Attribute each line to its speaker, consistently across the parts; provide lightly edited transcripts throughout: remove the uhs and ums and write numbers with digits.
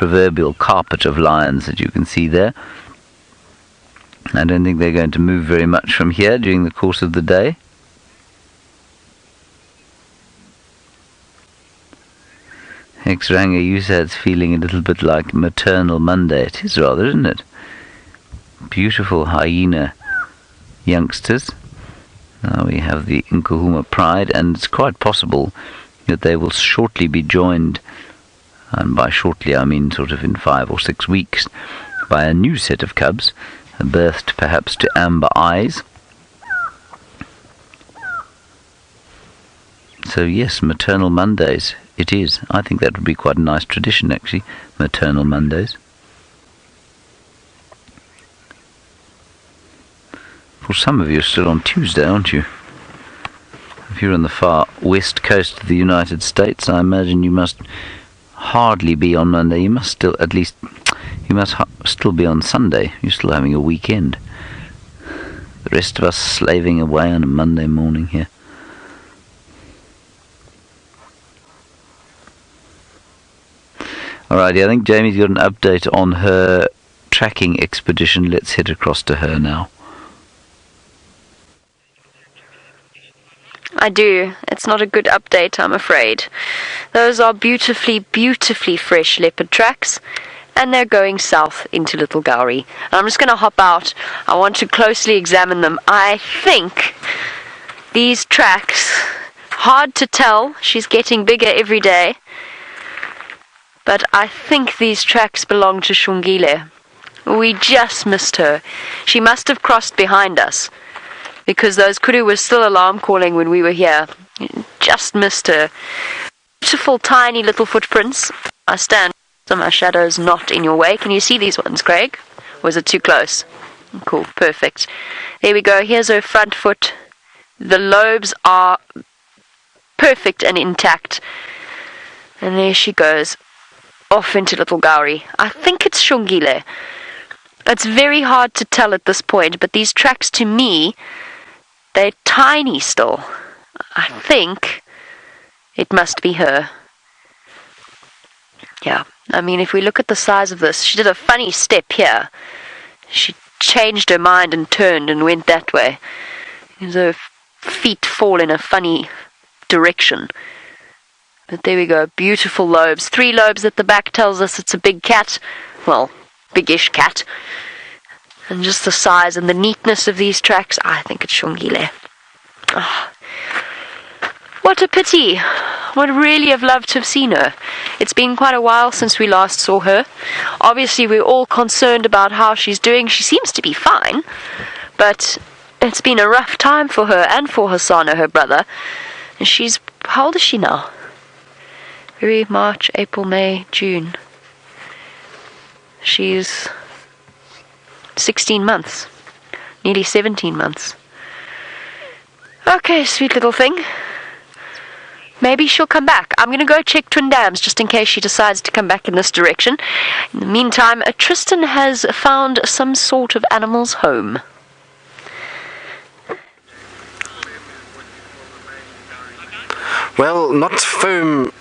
Speaker 1: proverbial carpet of lions that you can see there. I don't think they're going to move very much from here during the course of the day. Ex-Ranga Yusad's feeling a little bit like maternal Monday. It is rather, isn't it? Beautiful hyena youngsters. Now we have the Nkuhuma Pride, and it's quite possible that they will shortly be joined, and by shortly I mean sort of in 5 or 6 weeks, by a new set of cubs, birthed perhaps to amber eyes. So yes, maternal Mondays it is. I think that would be quite a nice tradition, actually, maternal Mondays. For some of you are still on Tuesday, aren't you? If you're on the far west coast of the United States, I imagine you must hardly be on Monday. You must still, at least, you must still be on Sunday. You're still having a weekend. The rest of us slaving away on a Monday morning here. Alrighty, I think Jamie's got an update on her tracking expedition. Let's head across to her now.
Speaker 2: I do. It's not a good update, I'm afraid. Those are beautifully, beautifully fresh leopard tracks, and they're going south into Little Gowrie. I'm just going to hop out. I want to closely examine them. I think these tracks, hard to tell, she's getting bigger every day, but I think these tracks belong to Shungile. We just missed her. She must have crossed behind us, because those kudu were still alarm calling when we were here. Just missed her. Beautiful tiny little footprints. I stand so my shadow's not in your way. Can you see these ones, Craig? Or is it too close? Cool, perfect. There we go. Here's her front foot. The lobes are perfect and intact. And there she goes, off into Little Gowrie. I think it's Shungile. It's very hard to tell at this point, but these tracks to me, they're tiny still. I think it must be her. Yeah, I mean, if we look at the size of this, she did a funny step here. She changed her mind and turned and went that way. Her feet fall in a funny direction. But there we go, beautiful lobes. 3 lobes at the back tells us it's a big cat. Well, biggish cat. And just the size and the neatness of these tracks, I think it's Shungile. Oh, what a pity. Would really have loved to have seen her. It's been quite a while since we last saw her. Obviously, we're all concerned about how she's doing. She seems to be fine, but it's been a rough time for her and for Hasana, her brother. And she's, how old is she now? February, March, April, May, June. She's 16 months. Nearly 17 months. Okay, sweet little thing. Maybe she'll come back. I'm going to go check Twin Dams just in case she decides to come back in this direction. In the meantime, Tristan has found some sort of animal's home.
Speaker 3: Well, not foam,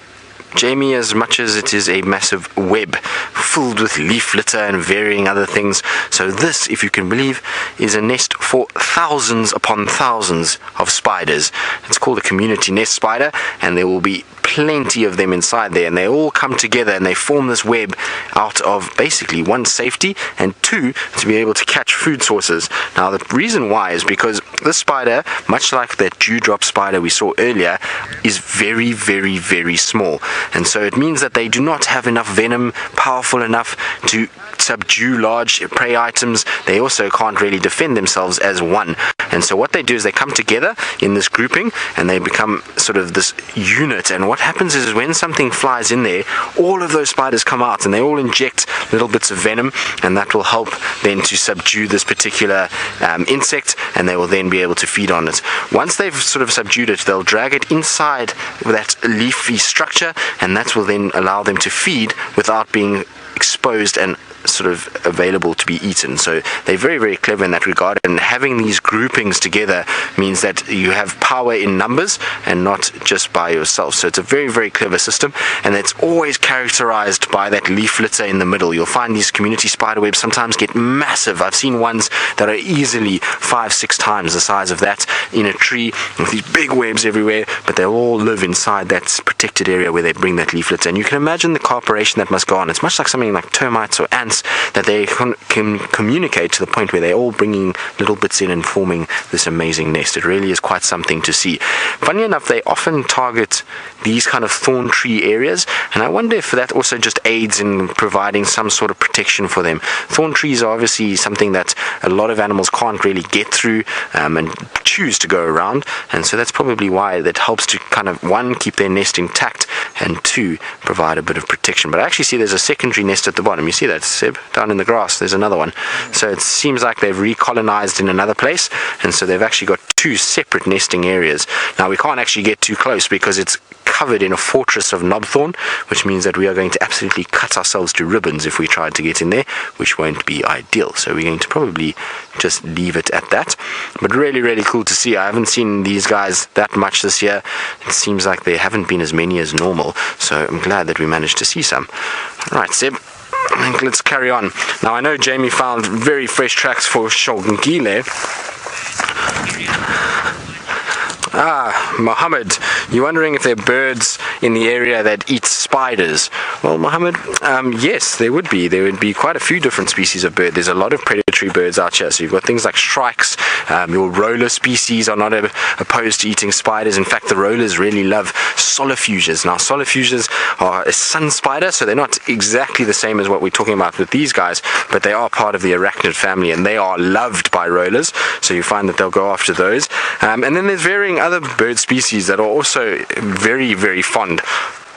Speaker 3: Jamie, as much as it is a massive web filled with leaf litter and varying other things. So this, if you can believe, is a nest for thousands upon thousands of spiders. It's called a community nest spider, and there will be plenty of them inside there, and they all come together and they form this web out of basically 1, safety, and 2, to be able to catch food sources. Now the reason why is because this spider, much like that dewdrop spider we saw earlier, is very, very, very small, and so it means that they do not have enough venom powerful enough to subdue large prey items. They also can't really defend themselves as one, and so what they do is they come together in this grouping and they become sort of this unit. And what happens is when something flies in there, all of those spiders come out and they all inject little bits of venom, and that will help then to subdue this particular insect, and they will then be able to feed on it. Once they've sort of subdued it, they'll drag it inside that leafy structure, and that will then allow them to feed without being exposed and sort of available to be eaten. So they're very, very clever in that regard, and having these groupings together means that you have power in numbers and not just by yourself. So it's a very, very clever system, and it's always characterized by that leaf litter in the middle. You'll find these community spiderwebs sometimes get massive. I've seen ones that are easily 5-6 times the size of that in a tree with these big webs everywhere, but they all live inside that protected area where they bring that leaf litter. And you can imagine the cooperation that must go on. It's much like something like termites or ants, that they can communicate to the point where they're all bringing little bits in and forming this amazing nest. It really is quite something to see. Funny enough, they often target these kind of thorn tree areas, and I wonder if that also just aids in providing some sort of protection for them. Thorn trees are obviously something that a lot of animals can't really get through and choose to go around, and so that's probably why that helps to kind of, one, keep their nest intact, and two, provide a bit of protection. But I actually see there's a secondary nest at the bottom. You see that, Seb? Down in the grass, there's another one. So it seems like they've recolonized in another place, and so they've actually got two separate nesting areas. Now, we can't actually get too close because it's covered in a fortress of knobthorn, which means that we are going to absolutely cut ourselves to ribbons if we tried to get in there, which won't be ideal. So we're going to probably just leave it at that. But really, really cool to see. I haven't seen these guys that much this year. It seems like there haven't been as many as normal, so I'm glad that we managed to see some. All right, Seb, let's carry on. Now, I know Jamie found very fresh tracks for Shongile. Mohammed, you're wondering if there are birds in the area that eat spiders. Well, Mohammed, yes, there would be. There would be quite a few different species of bird. There's a lot of predatory birds out here. So you've got things like shrikes. Your roller species are not opposed to eating spiders. In fact, the rollers really love solifuges. Now, solifuges are a sun spider, so they're not exactly the same as what we're talking about with these guys, but they are part of the arachnid family, and they are loved by rollers. So you find that they'll go after those. And then there's varying other bird species that are also very, very fond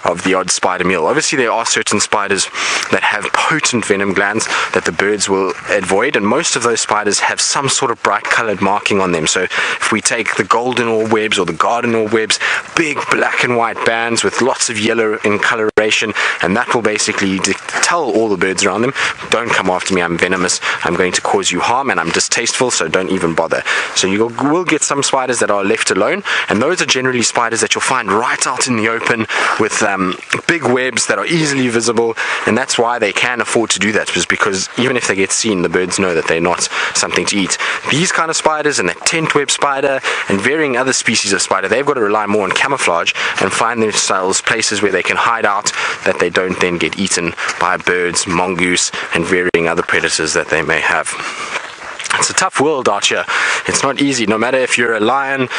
Speaker 3: of the odd spider meal. Obviously, there are certain spiders that have potent venom glands that the birds will avoid, and most of those spiders have some sort of bright colored marking on them. So if we take the golden orb webs or the garden orb webs, big black and white bands with lots of yellow in coloration, and that will basically tell all the birds around them, don't come after me, I'm venomous, I'm going to cause you harm, and I'm distasteful, so don't even bother. So you will get some spiders that are left alone, and those are generally spiders that you'll find right out in the open with big webs that are easily visible, and that's why they can afford to do that, just because even if they get seen, the birds know that they're not something to eat. These kind of spiders and the tent web spider and varying other species of spider, they've got to rely more on camouflage and find themselves places where they can hide out, that they don't then get eaten by birds, mongoose, and varying other predators that they may have. It's a tough world out here. It's not easy. No matter if you're a lion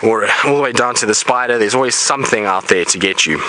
Speaker 3: or all the way down to the spider, there's always something out there to get you.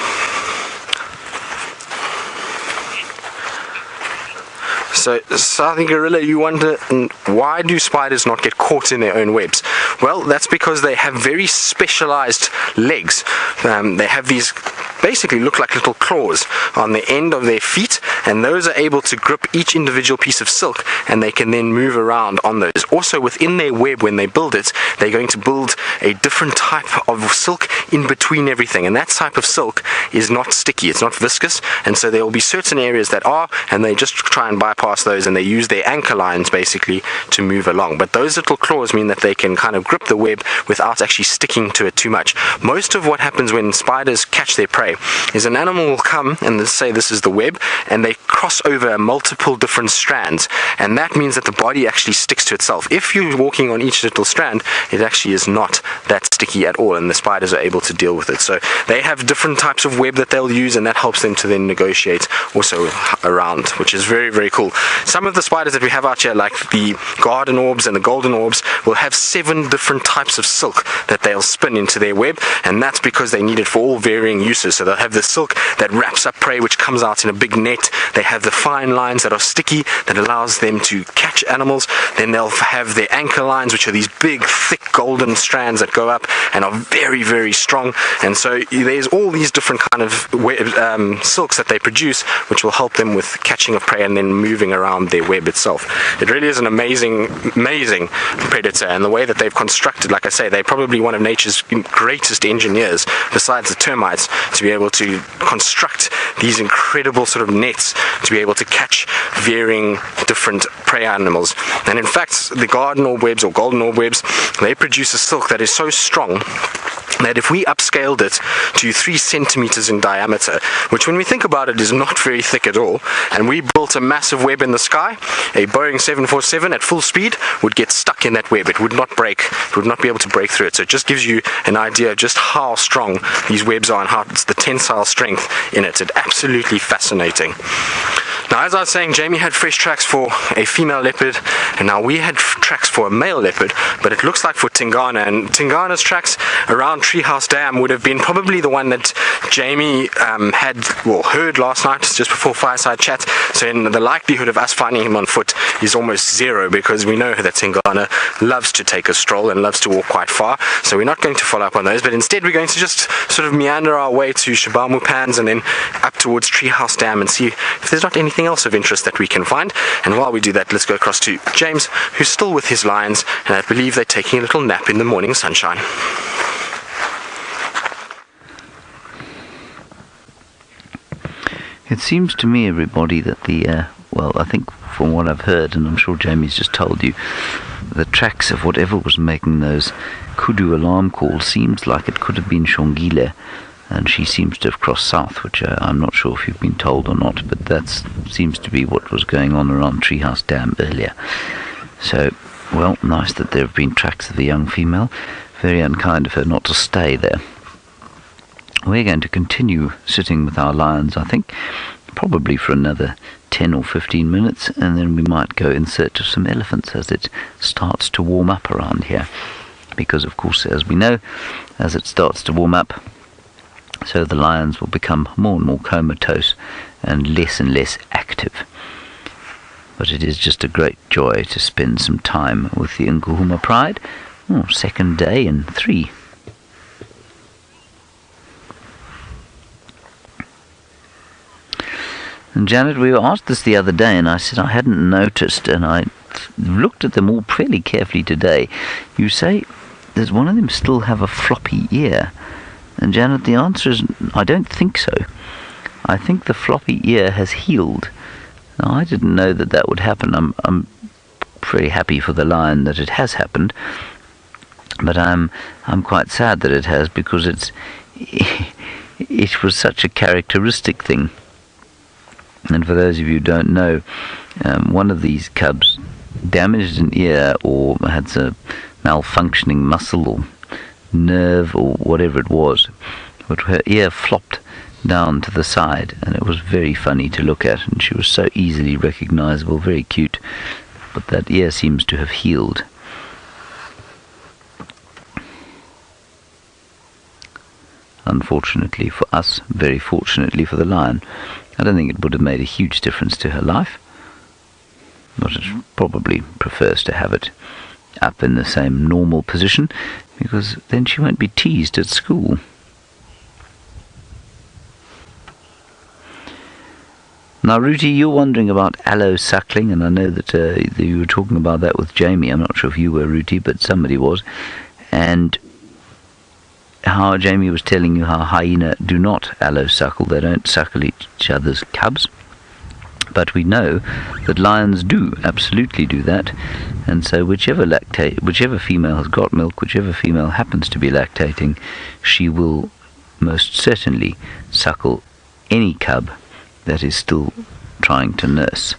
Speaker 3: So, Southern Gorilla, you wonder, why do spiders not get caught in their own webs? Well, that's because they have very specialized legs. They have these basically look like little claws on the end of their feet, and those are able to grip each individual piece of silk, and they can then move around on those. Also, within their web, when they build it, they're going to build a different type of silk in between everything, and that type of silk is not sticky, it's not viscous, and so there will be certain areas that are, and they just try and bypass those, and they use their anchor lines basically to move along. But those little claws mean that they can kind of grip the web without actually sticking to it too much. Most of what happens when spiders catch their prey is an animal will come and they'll say this is the web, and they cross over multiple different strands, and that means that the body actually sticks to itself. If you're walking on each little strand, it actually is not that sticky at all, and the spiders are able to deal with it. So they have different types of web that they'll use, and that helps them to then negotiate also around, which is very, very cool. Some of the spiders that we have out here, like the garden orbs and the golden orbs, will have 7 different types of silk that they'll spin into their web, and that's because they need it for all varying uses. So they'll have the silk that wraps up prey, which comes out in a big net. They have the fine lines that are sticky, that allows them to catch catch animals. Then they'll have their anchor lines, which are these big, thick, golden strands that go up and are very, very strong. And so there's all these different kind of silks that they produce, which will help them with catching of prey and then moving around their web itself. It really is an amazing predator, and the way that they've constructed, like I say, they're probably one of nature's greatest engineers, besides the termites, to be able to construct these incredible sort of nets to be able to catch varying different prey animals. And in fact, the garden orb webs or golden orb webs, they produce a silk that is so strong that if we upscaled it to 3 centimeters in diameter, which when we think about it is not very thick at all, and we built a massive web in the sky, a Boeing 747 at full speed would get stuck in that web. It would not break. It would not be able to break through it. So it just gives you an idea of just how strong these webs are and how it's the tensile strength in it. It's absolutely fascinating. Now, as I was saying, Jamie had fresh tracks for a female leopard, and now we had tracks for a male leopard, but it looks like for Tingana, and Tingana's tracks around Treehouse Dam would have been probably the one that Jamie heard last night just before fireside chat. So in the likelihood of us finding him on foot is almost zero, because we know that Tingana loves to take a stroll and loves to walk quite far. So we're not going to follow up on those, but instead we're going to just sort of meander our way to Shabamu Pans and then up towards Treehouse Dam and see if there's not anything else of interest that we can find. And while we do that, let's go across to James, who's still with his lions, and I believe they're taking a little nap in the morning sunshine.
Speaker 1: It seems to me, everybody, that I think from what I've heard, and I'm sure Jamie's just told you, the tracks of whatever was making those kudu alarm calls seems like it could have been Shongile, and she seems to have crossed south, which I'm not sure if you've been told or not, but that seems to be what was going on around Treehouse Dam earlier. So, well, nice that there have been tracks of the young female. Very unkind of her not to stay there. We're going to continue sitting with our lions, I think, probably for another 10 or 15 minutes, and then we might go in search of some elephants as it starts to warm up around here. Because, of course, as we know, as it starts to warm up, so the lions will become more and more comatose and less active. But it is just a great joy to spend some time with the Nkuhuma Pride. Second day in 3. And Janet, we were asked this the other day, and I said I hadn't noticed, and I looked at them all fairly carefully today. You say, does one of them still have a floppy ear? And Janet, the answer is, I don't think so. I think the floppy ear has healed. Now, I didn't know that would happen. I'm pretty happy for the lion that it has happened, but I'm quite sad that it has, because it was such a characteristic thing. And for those of you who don't know, one of these cubs damaged an ear or had a malfunctioning muscle or nerve or whatever it was, but her ear flopped down to the side, and it was very funny to look at, and she was so easily recognizable, very cute, but that ear seems to have healed. Unfortunately for us, very fortunately for the lion. I don't think it would have made a huge difference to her life, but it probably prefers to have it up in the same normal position, because then she won't be teased at school. Now, Ruti, you're wondering about aloe suckling, and I know that you were talking about that with Jamie. I'm not sure if you were, Ruti, but somebody was. And how Jamie was telling you how hyena do not aloe suckle. They don't suckle each other's cubs. But we know that lions do absolutely do that. And so whichever female has got milk, whichever female happens to be lactating, she will most certainly suckle any cub that is still trying to nurse.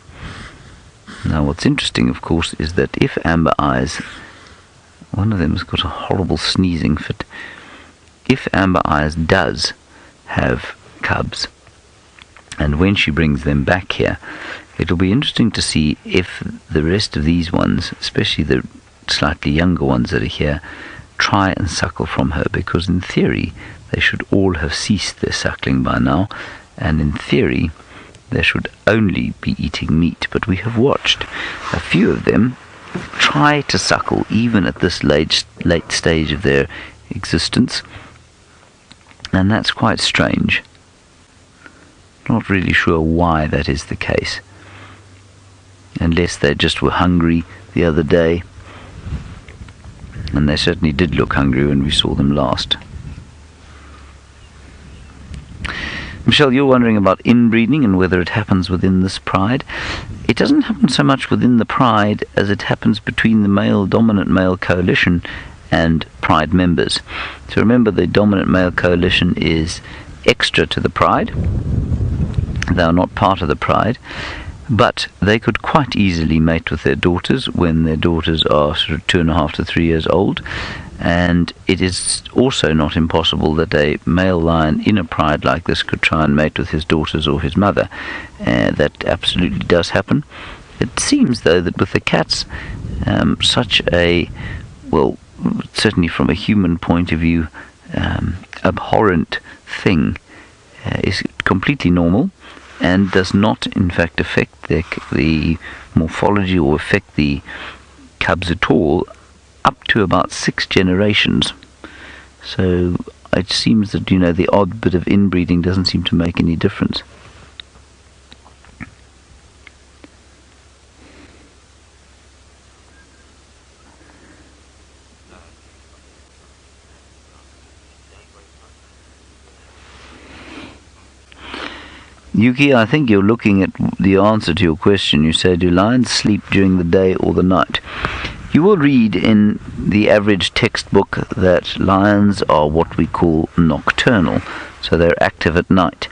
Speaker 1: Now, what's interesting, of course, is that if Amber Eyes, one of them has got a horrible sneezing fit, if Amber Eyes does have cubs, and when she brings them back here, it'll be interesting to see if the rest of these ones, especially the slightly younger ones that are here, try and suckle from her, because in theory they should all have ceased their suckling by now, and in theory They should only be eating meat, but we have watched a few of them try to suckle even at this late stage of their existence, and that's quite strange. Not really sure why that is the case, unless they just were hungry the other day, and they certainly did look hungry when we saw them last. Michelle, you're wondering about inbreeding and whether it happens within this pride. It doesn't happen so much within the pride as it happens between the dominant male coalition and pride members. So remember, the dominant male coalition is extra to the pride. They are not part of the pride, but they could quite easily mate with their daughters when their daughters are sort of 2.5 to 3 years old. And it is also not impossible that a male lion in a pride like this could try and mate with his daughters or his mother. That absolutely does happen. It seems, though, that with the cats, such a, well, certainly from a human point of view, abhorrent thing is completely normal and does not, in fact, affect the morphology or affect the cubs at all, up to about 6 generations. So it seems that, the odd bit of inbreeding doesn't seem to make any difference. Yuki, I think you're looking at the answer to your question. You say, do lions sleep during the day or the night? You will read in the average textbook that lions are what we call nocturnal, so they're active at night.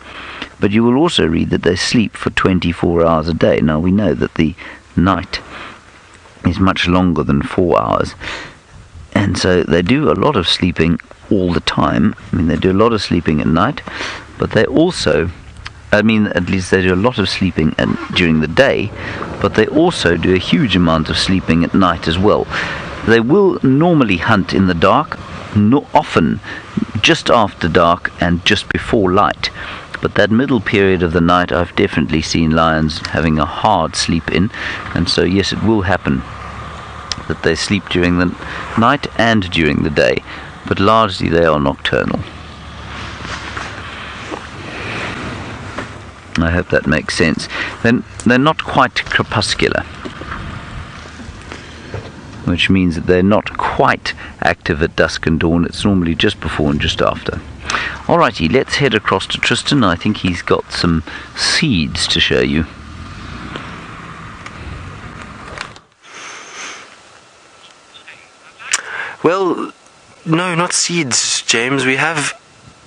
Speaker 1: But you will also read that they sleep for 24 hours a day. Now, we know that the night is much longer than 4 hours, and so they do a lot of sleeping all the time. They do a lot of sleeping at night, but they also, at least they do a lot of sleeping during the day, but they also do a huge amount of sleeping at night as well. They will normally hunt in the dark, often just after dark and just before light. But that middle period of the night, I've definitely seen lions having a hard sleep in, and so yes, it will happen that they sleep during the night and during the day, but largely they are nocturnal. I hope that makes sense. Then they're not quite crepuscular, which means that they're not quite active at dusk and dawn. It's normally just before and just after. Alrighty, let's head across to Tristan. I think he's got some seeds to show you.
Speaker 3: Well, no, not seeds, James. We have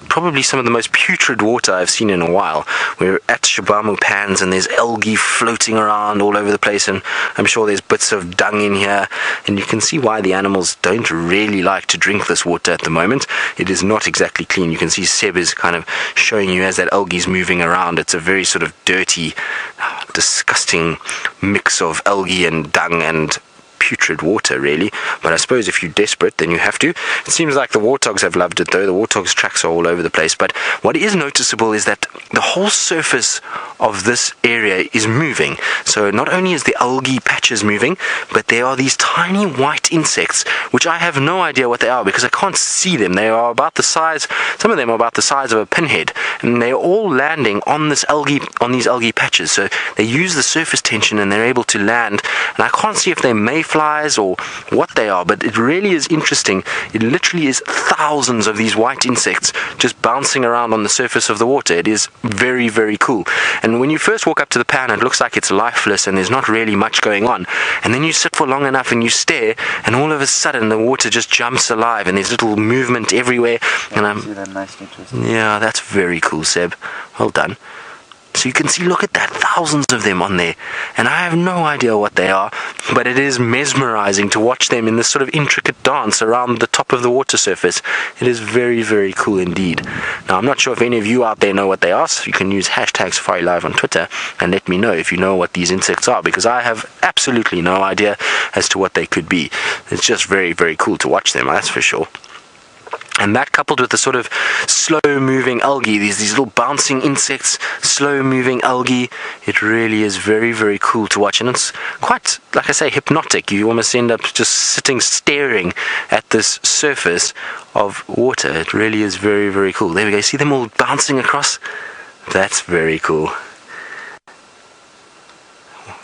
Speaker 3: probably some of the most putrid water I've seen in a while. We're at Shabamu pans and there's algae floating around all over the place, and I'm sure there's bits of dung in here, and you can see why the animals don't really like to drink this water at the moment. It is not exactly clean. You can see Seb is kind of showing you as that algae is moving around. It's a very sort of dirty, disgusting mix of algae and dung and putrid water, really. But I suppose if you're desperate, then you have to. It seems like the warthogs have loved it, though. The warthogs' tracks are all over the place. But what is noticeable is that the whole surface of this area is moving. So not only is the algae patches moving, but there are these tiny white insects, which I have no idea what they are because I can't see them. They are about the size, some of them are about the size of a pinhead, and they're all landing on this algae, on these algae patches. So they use the surface tension and they're able to land, and I can't see if they're mayflies or what they are, but it really is interesting. It literally is thousands of these white insects just bouncing around on the surface of the water. It is very, very cool. And when you first walk up to the pan, it looks like it's lifeless and there's not really much going on. And then you sit for long enough and you stare, and all of a sudden the water just jumps alive and there's little movement everywhere. Yeah, that's very cool, Seb. Well done. So you can see, look at that, thousands of them on there. And I have no idea what they are, but it is mesmerizing to watch them in this sort of intricate dance around the top of the water surface. It is very, very cool indeed. Now, I'm not sure if any of you out there know what they are, so you can use hashtag Safari Live on Twitter and let me know if you know what these insects are, because I have absolutely no idea as to what they could be. It's just very, very cool to watch them, that's for sure. And that coupled with the sort of slow-moving algae, these little bouncing insects, slow-moving algae, it really is very, very cool to watch. And it's quite, like I say, hypnotic. You almost end up just sitting staring at this surface of water. It really is very, very cool. There we go. See them all bouncing across? That's very cool.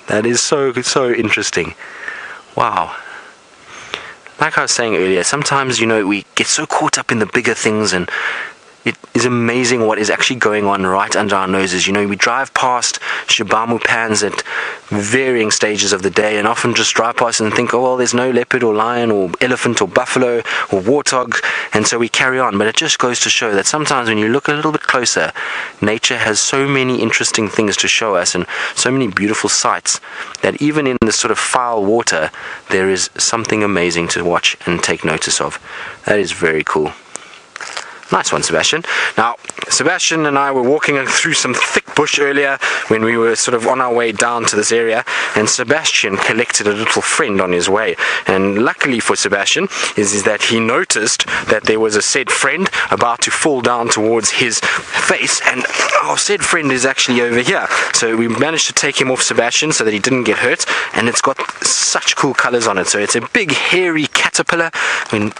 Speaker 3: That is so interesting. Wow. Like I was saying earlier, sometimes, we get so caught up in the bigger things, and it is amazing what is actually going on right under our noses. We drive past shabamu pans at varying stages of the day, and often just drive past and think, oh, well, there's no leopard or lion or elephant or buffalo or warthog, and so we carry on. But it just goes to show that sometimes when you look a little bit closer, nature has so many interesting things to show us and so many beautiful sights that even in this sort of foul water, there is something amazing to watch and take notice of. That is very cool. Nice one, Sebastian. Now, Sebastian and I were walking through some thick bush earlier when we were sort of on our way down to this area, and Sebastian collected a little friend on his way. And luckily for Sebastian is that he noticed that there was a said friend about to fall down towards his face, and our said friend is actually over here. So we managed to take him off Sebastian so that he didn't get hurt, and it's got such cool colors on it. So it's a big hairy caterpillar. You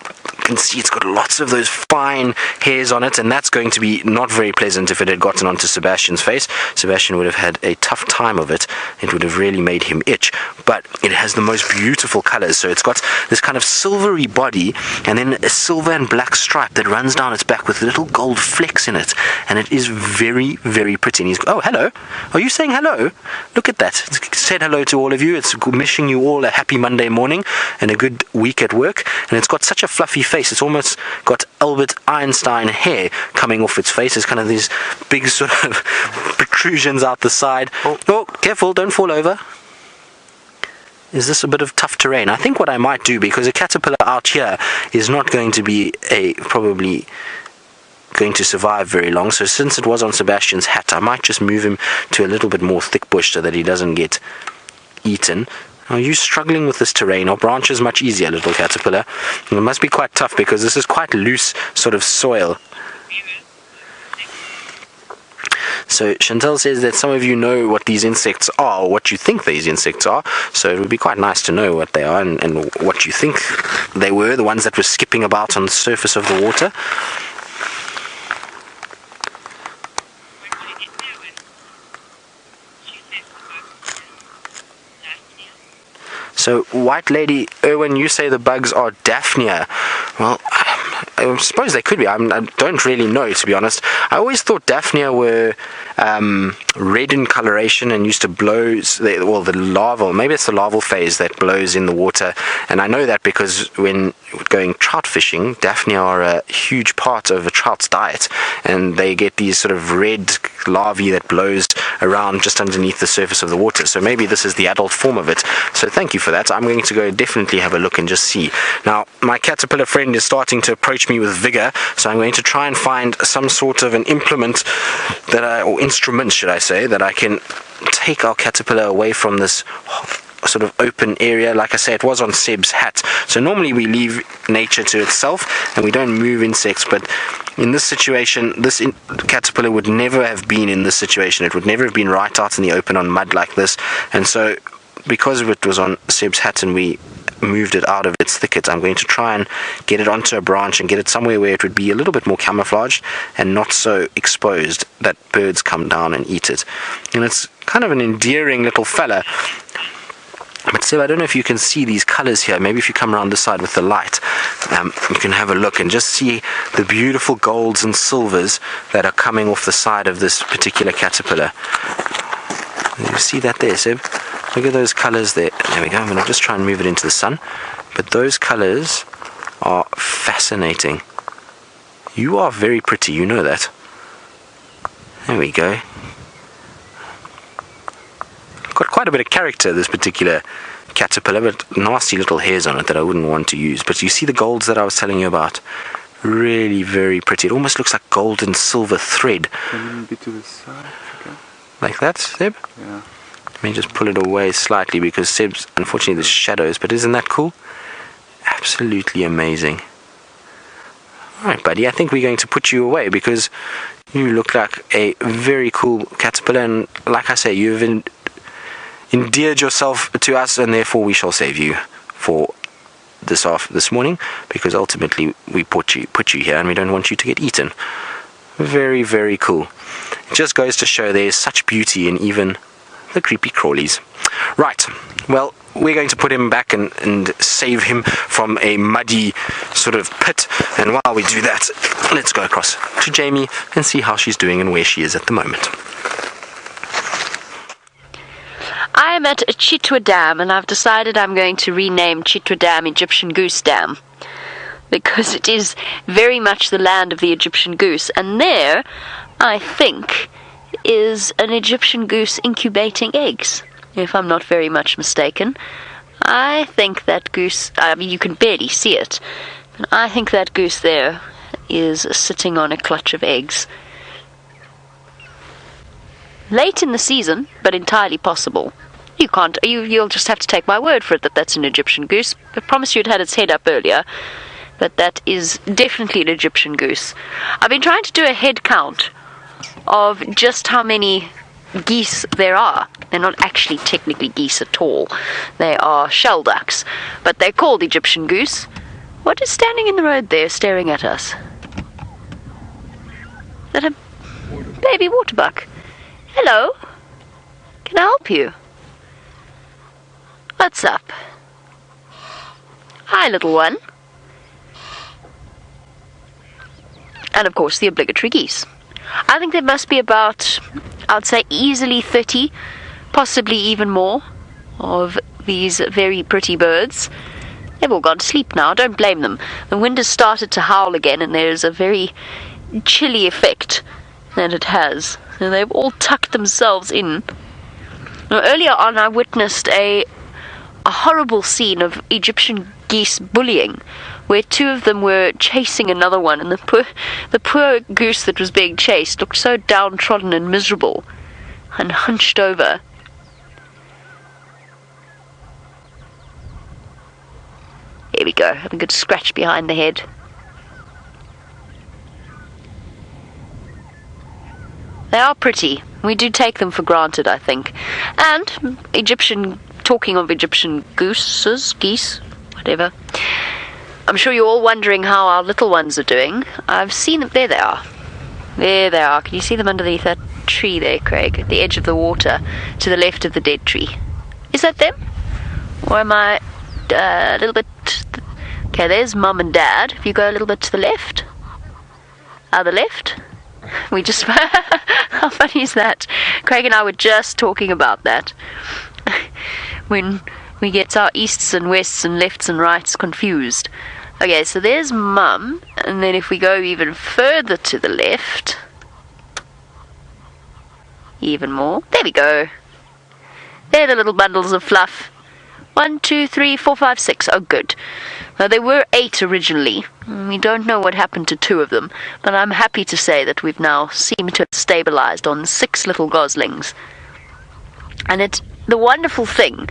Speaker 3: can see it's got lots of those fine hairs on it, and that's going to be not very pleasant if it had gotten onto Sebastian's face. Sebastian would have had a tough time of it. It would have really made him itch. But it has the most beautiful colors. So it's got this kind of silvery body, and then a silver and black stripe that runs down its back with little gold flecks in it, and it is very, very pretty. And he's, oh, hello. Are you saying hello? Look at that. It's said hello to all of you. It's wishing you all a happy Monday morning and a good week at work. And it's got such a fluffy face. It's almost got Albert Einstein hair coming off its face. It's kind of these big sort of protrusions out the side. Oh, careful, don't fall over. Is this a bit of tough terrain? I think what I might do, because a caterpillar out here is not going to be probably going to survive very long, so since it was on Sebastian's hat, I might just move him to a little bit more thick bush so that he doesn't get eaten. Are you struggling with this terrain? Are branches much easier, little caterpillar? It must be quite tough because this is quite loose sort of soil. So Chantal says that some of you know what these insects are, or what you think these insects are. So it would be quite nice to know what they are and what you think they were, the ones that were skipping about on the surface of the water. So, White Lady Irwin, you say the bugs are Daphnia. Well, I suppose they could be. I don't really know, to be honest. I always thought Daphnia were red in coloration and used to blow, the larval, maybe it's the larval phase that blows in the water. And I know that because when going trout fishing, Daphnia are a huge part of a trout's diet. And they get these sort of red larvae that blows around just underneath the surface of the water. So maybe this is the adult form of it. So thank you for that. I'm going to go definitely have a look and just see. Now, my caterpillar friend is starting to approach me with vigor, so I'm going to try and find some sort of an implement or instrument, should I say, that I can take our caterpillar away from this sort of open area. Like I say, it was on Seb's hat. So normally we leave nature to itself and we don't move insects, but in this situation, this caterpillar would never have been in this situation. It would never have been right out in the open on mud like this. And so because it was on Seb's hat and we moved it out of its thicket, I'm going to try and get it onto a branch and get it somewhere where it would be a little bit more camouflaged and not so exposed that birds come down and eat it. And it's kind of an endearing little fella. But Seb, I don't know if you can see these colors here. Maybe if you come around this side with the light, you can have a look and just see the beautiful golds and silvers that are coming off the side of this particular caterpillar. You see that there, Seb? Look at those colors there. There we go. I'm going to just try and move it into the sun. But those colors are fascinating. You are very pretty, you know that. There we go. Got quite a bit of character, this particular caterpillar, but nasty little hairs on it that I wouldn't want to use. But you see the golds that I was telling you about? Really very pretty. It almost looks like gold and silver thread.
Speaker 4: Can you be to the side? Okay.
Speaker 3: Like that, Seb?
Speaker 4: Yeah.
Speaker 3: Let me just pull it away slightly because Seb's, unfortunately, there's shadows, but isn't that cool? Absolutely amazing. Alright, buddy, I think we're going to put you away because you look like a very cool caterpillar, and like I say, you've endeared yourself to us, and therefore we shall save you for this morning, because ultimately we put you here and we don't want you to get eaten. Very, very cool. It just goes to show there's such beauty in even the creepy crawlies. Right, well, we're going to put him back and save him from a muddy sort of pit, and while we do that, let's go across to Jamie and see how she's doing and where she is at the moment.
Speaker 2: I am at Chitwa Dam, and I've decided I'm going to rename Chitwa Dam Egyptian Goose Dam, because it is very much the land of the Egyptian goose, and there, I think, is an Egyptian goose incubating eggs, if I'm not very much mistaken. I think that goose, I mean, you can barely see it, but I think that goose there is sitting on a clutch of eggs. Late in the season, but entirely possible. You'll just have to take my word for it that that's an Egyptian goose. I promise you it had its head up earlier, but that is definitely an Egyptian goose. I've been trying to do a head count of just how many geese there are. They're not actually technically geese at all. They are shell ducks, but they're called Egyptian goose. What is standing in the road there staring at us? Is that a baby waterbuck? Hello? Can I help you? What's up? Hi, little one. And of course the obligatory geese. I think there must be about, I'd say easily 30, possibly even more, of these very pretty birds. They've all gone to sleep now, don't blame them. The wind has started to howl again, and there's a very chilly effect that it has. And they've all tucked themselves in. Now, earlier on I witnessed a horrible scene of Egyptian geese bullying, where two of them were chasing another one, and the poor goose that was being chased looked so downtrodden and miserable and hunched over. Here we go, having a good scratch behind the head. They are pretty. We do take them for granted, I think. And talking of Egyptian geese, whatever. I'm sure you're all wondering how our little ones are doing. I've seen them. There they are. There they are. Can you see them underneath that tree there, Craig? At the edge of the water, to the left of the dead tree. Is that them? Or am I a little bit... Okay, there's Mum and Dad. If you go a little bit to the left. The left. We just... How funny is that? Craig and I were just talking about that. When we get our easts and wests and lefts and rights confused. Okay, so there's Mum, and then if we go even further to the left, even more, there we go. They're the little bundles of fluff. 1, 2, 3, 4, 5, 6. Oh, good. Now, there were 8 originally. We don't know what happened to 2 of them, but I'm happy to say that we've now seemed to have stabilized on 6 little goslings. And the wonderful thing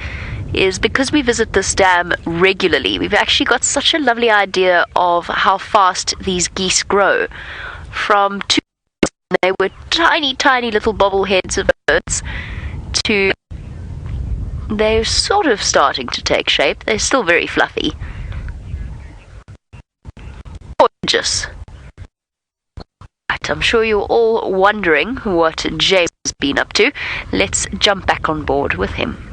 Speaker 2: is, because we visit this dam regularly, we've actually got such a lovely idea of how fast these geese grow. From 2, they were tiny, tiny little bobbleheads of birds, to they're sort of starting to take shape. They're still very fluffy. Gorgeous. Right, I'm sure you're all wondering what James has been up to. Let's jump back on board with him.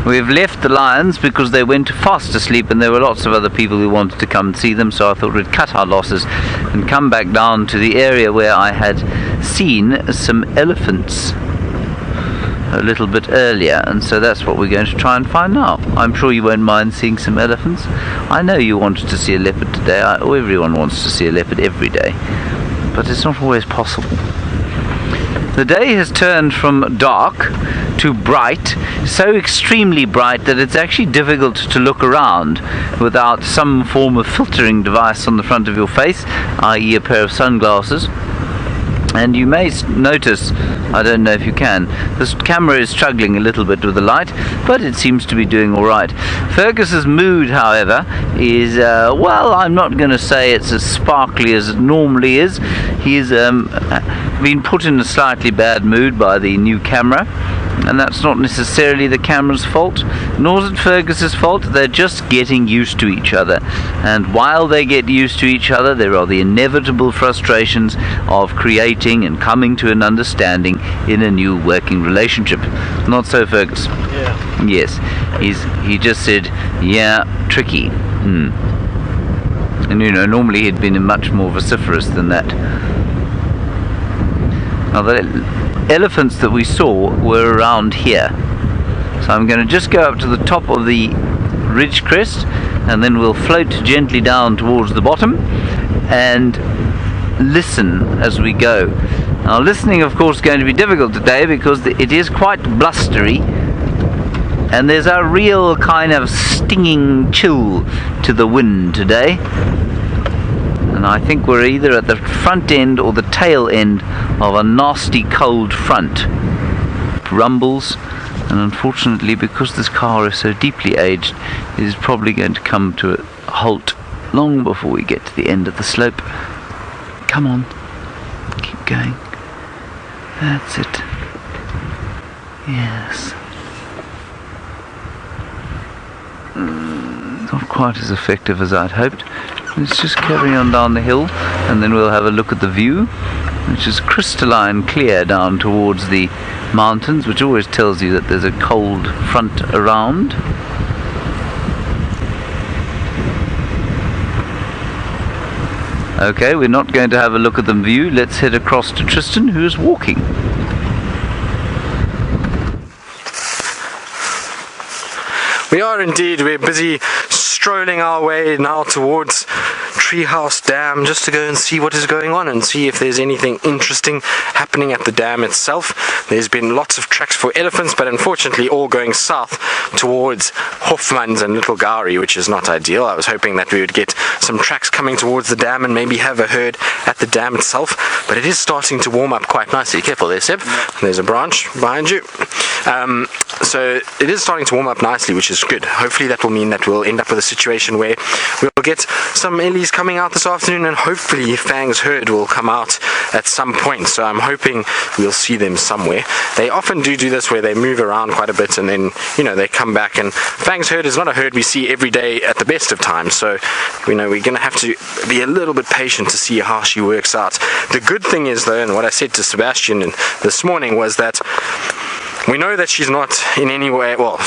Speaker 1: We've left the lions because they went fast asleep, and there were lots of other people who wanted to come and see them, so I thought we'd cut our losses and come back down to the area where I had seen some elephants a little bit earlier, and so that's what we're going to try and find now. I'm sure you won't mind seeing some elephants. I know you wanted to see a leopard today. Everyone wants to see a leopard every day, but it's not always possible. The day has turned from dark to bright, so extremely bright that it's actually difficult to look around without some form of filtering device on the front of your face, i.e. a pair of sunglasses. And you may notice, I don't know if you can, this camera is struggling a little bit with the light, but it seems to be doing all right. Fergus's mood, however, is, well, I'm not going to say it's as sparkly as it normally is. He's been put in a slightly bad mood by the new camera, and that's not necessarily the camera's fault, nor is it Fergus's fault. They're just getting used to each other, and while they get used to each other, there are the inevitable frustrations of creating and coming to an understanding in a new working relationship. Not so, Fergus?
Speaker 3: Yeah.
Speaker 1: Yes, he just said, yeah, tricky. And normally he'd been much more vociferous than that. Now the elephants that we saw were around here, so I'm going to just go up to the top of the ridge crest, and then we'll float gently down towards the bottom and listen as we go. Now listening, of course, is going to be difficult today because it is quite blustery, and there's a real kind of stinging chill to the wind today. And I think we're either at the front end or the tail end of a nasty cold front. It rumbles, and unfortunately, because this car is so deeply aged, it is probably going to come to a halt long before we get to the end of the slope. Come on, keep going. That's it. Yes. Not quite as effective as I'd hoped. Let's just carry on down the hill, and then we'll have a look at the view, which is crystalline clear down towards the mountains, which always tells you that there's a cold front around. Okay, we're not going to have a look at the view. Let's head across to Tristan, who is walking.
Speaker 3: We are indeed. We're busy strolling our way now towards Treehouse Dam, just to go and see what is going on and see if there's anything interesting happening at the dam itself. There's been lots of tracks for elephants, but unfortunately all going south towards Hofmans and Little Gowrie, which is not ideal. I was hoping that we would get some tracks coming towards the dam and maybe have a herd at the dam itself, but it is starting to warm up quite nicely. Careful there, Seb. There's a branch behind you. So it is starting to warm up nicely, which is good. Hopefully that will mean that we'll end up with a situation where we'll get some ellies coming out this afternoon, and hopefully Fang's herd will come out at some point. So I'm hoping we'll see them somewhere. They often do this where they move around quite a bit and then they come back, and Fang's herd is not a herd we see every day at the best of times, so we're going to have to be a little bit patient to see how she works out. The good thing is though, and what I said to Sebastian this morning, was that we know that she's not in any way, well,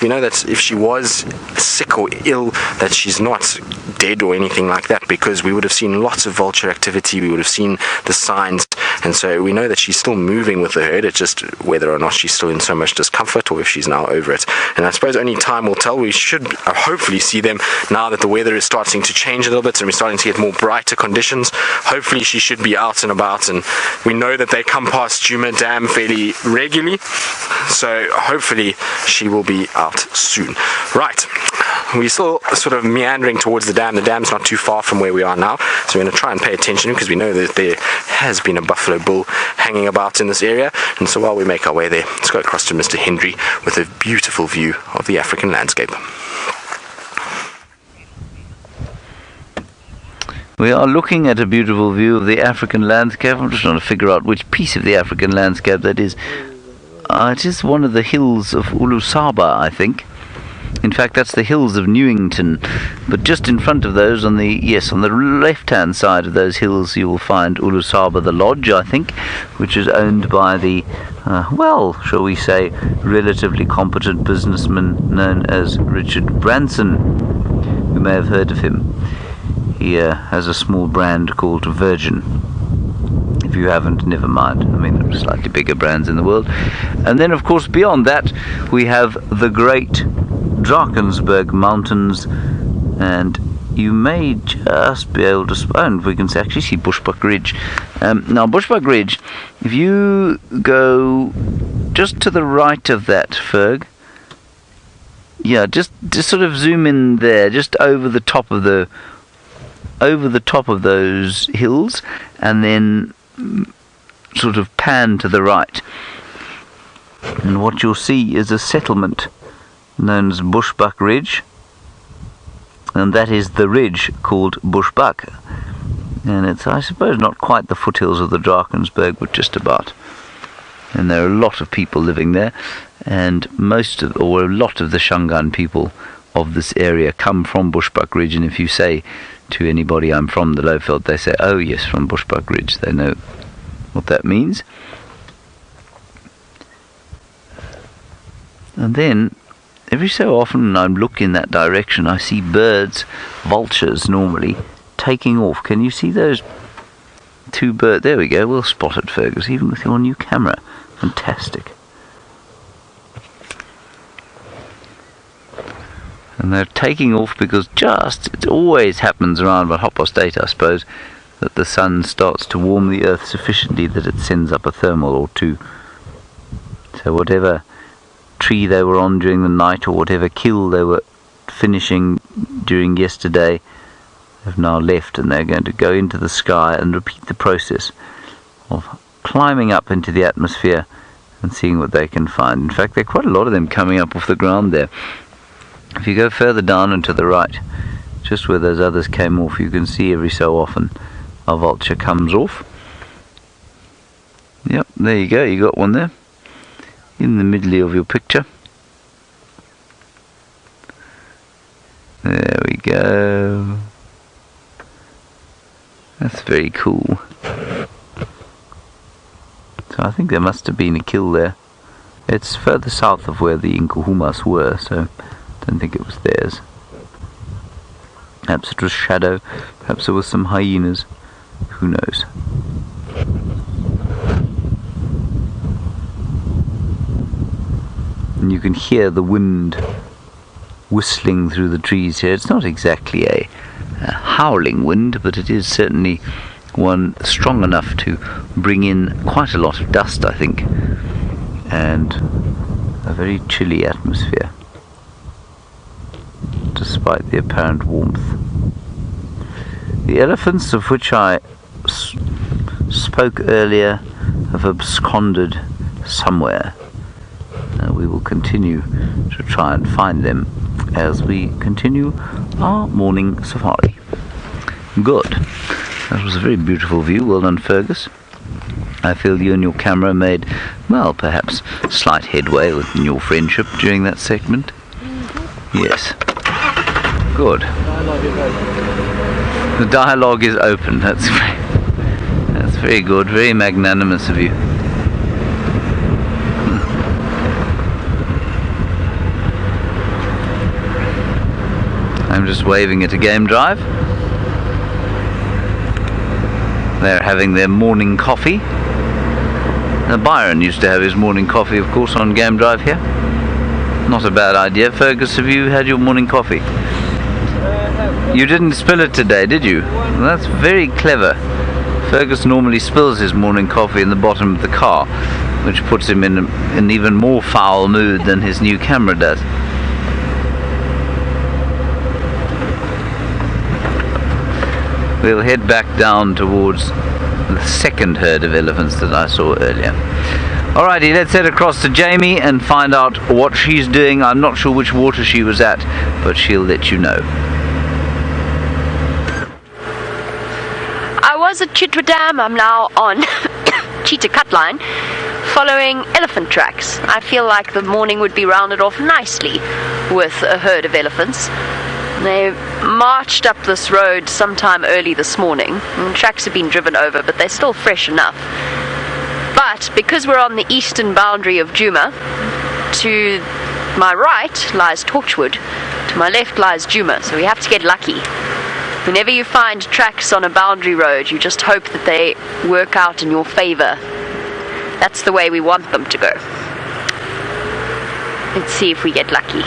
Speaker 3: we know that if she was sick or ill, that she's not dead or anything like that, because we would have seen lots of vulture activity, we would have seen the signs, and so we know that she's still moving with the herd. It's just whether or not she's still in so much discomfort or if she's now over it. And I suppose only time will tell. We should hopefully see them now that the weather is starting to change a little bit and we're starting to get more brighter conditions. Hopefully she should be out and about, and we know that they come past Djuma Dam fairly regularly, so hopefully she will be out soon. Right, we're still sort of meandering towards the dam. The dam's not too far from where we are now, so we're going to try and pay attention because we know that there has been a buffalo bull hanging about in this area. And so while we make our way there, let's go across to Mr. Hendry with a beautiful view of the African landscape.
Speaker 1: We are looking at a beautiful view of the African landscape. I'm just trying to figure out which piece of the African landscape that is. It is one of the hills of Ulusaba, I think. In fact, that's the hills of Newington. But just in front of those, on the left-hand side of those hills, you will find Ulusaba the Lodge, I think, which is owned by the, shall we say, relatively competent businessman known as Richard Branson. You may have heard of him. He has a small brand called Virgin. If you haven't, never mind. I mean, there are slightly bigger brands in the world. And then, of course, beyond that, we have the great Drakensberg Mountains, and you may just be able to, and we can actually see Bushbuck Ridge. Now, Bushbuck Ridge, if you go just to the right of that, Ferg, yeah, just sort of zoom in there, just over the top of those hills, and then sort of pan to the right, and what you'll see is a settlement known as Bushbuck Ridge, and that is the ridge called Bushbuck, and it's, I suppose, not quite the foothills of the Drakensberg, but just about. And there are a lot of people living there, and a lot of the Shangaan people of this area come from Bushbuck Ridge, and if you say to anybody, I'm from the Lowveld, they say, oh yes, from Bushbuck Ridge. They know what that means. And then every so often when I look in that direction, I see birds, vultures normally, taking off. Can you see those two birds? There we go, well spotted, Fergus, even with your new camera. Fantastic. And they're taking off because it always happens around about 8:30, I suppose, that the sun starts to warm the earth sufficiently that it sends up a thermal or two. So whatever tree they were on during the night, or whatever kill they were finishing during yesterday, have now left, and they're going to go into the sky and repeat the process of climbing up into the atmosphere and seeing what they can find. In fact, there are quite a lot of them coming up off the ground there. If you go further down and to the right, just where those others came off, you can see every so often a vulture comes off. Yep, there you go, you got one there in the middle of your picture. There we go. That's very cool. So I think there must have been a kill there. It's further south of where the Nkuhumas were, so I don't think it was theirs. Perhaps it was shadow, perhaps it was some hyenas, who knows. And you can hear the wind whistling through the trees here. It's not exactly a howling wind, but it is certainly one strong enough to bring in quite a lot of dust, I think, and a very chilly atmosphere, despite the apparent warmth. The elephants of which I spoke earlier have absconded somewhere. We will continue to try and find them as we continue our morning safari. Good. That was a very beautiful view. Well done, Fergus. I feel you and your camera made, well, perhaps slight headway in your friendship during that segment. Yes. Good. The dialogue is open. That's very good. Very magnanimous of you. I'm just waving at a game drive. They're having their morning coffee. Now, Byron used to have his morning coffee, of course, on game drive here. Not a bad idea. Fergus, have you had your morning coffee? You didn't spill it today, did you? Well, that's very clever. Fergus normally spills his morning coffee in the bottom of the car, which puts him in an even more foul mood than his new camera does. We'll head back down towards the second herd of elephants that I saw earlier. Alrighty, let's head across to Jamie and find out what she's doing. I'm not sure which water she was at, but she'll let you know.
Speaker 2: I was at Chitwa Dam. I'm now on Cheetah Cut Line, following elephant tracks. I feel like the morning would be rounded off nicely with a herd of elephants. They marched up this road sometime early this morning. And tracks have been driven over, but they're still fresh enough. But because we're on the eastern boundary of Djuma, to my right lies Torchwood, to my left lies Djuma, so we have to get lucky. Whenever you find tracks on a boundary road, you just hope that they work out in your favor. That's the way we want them to go. Let's see if we get lucky.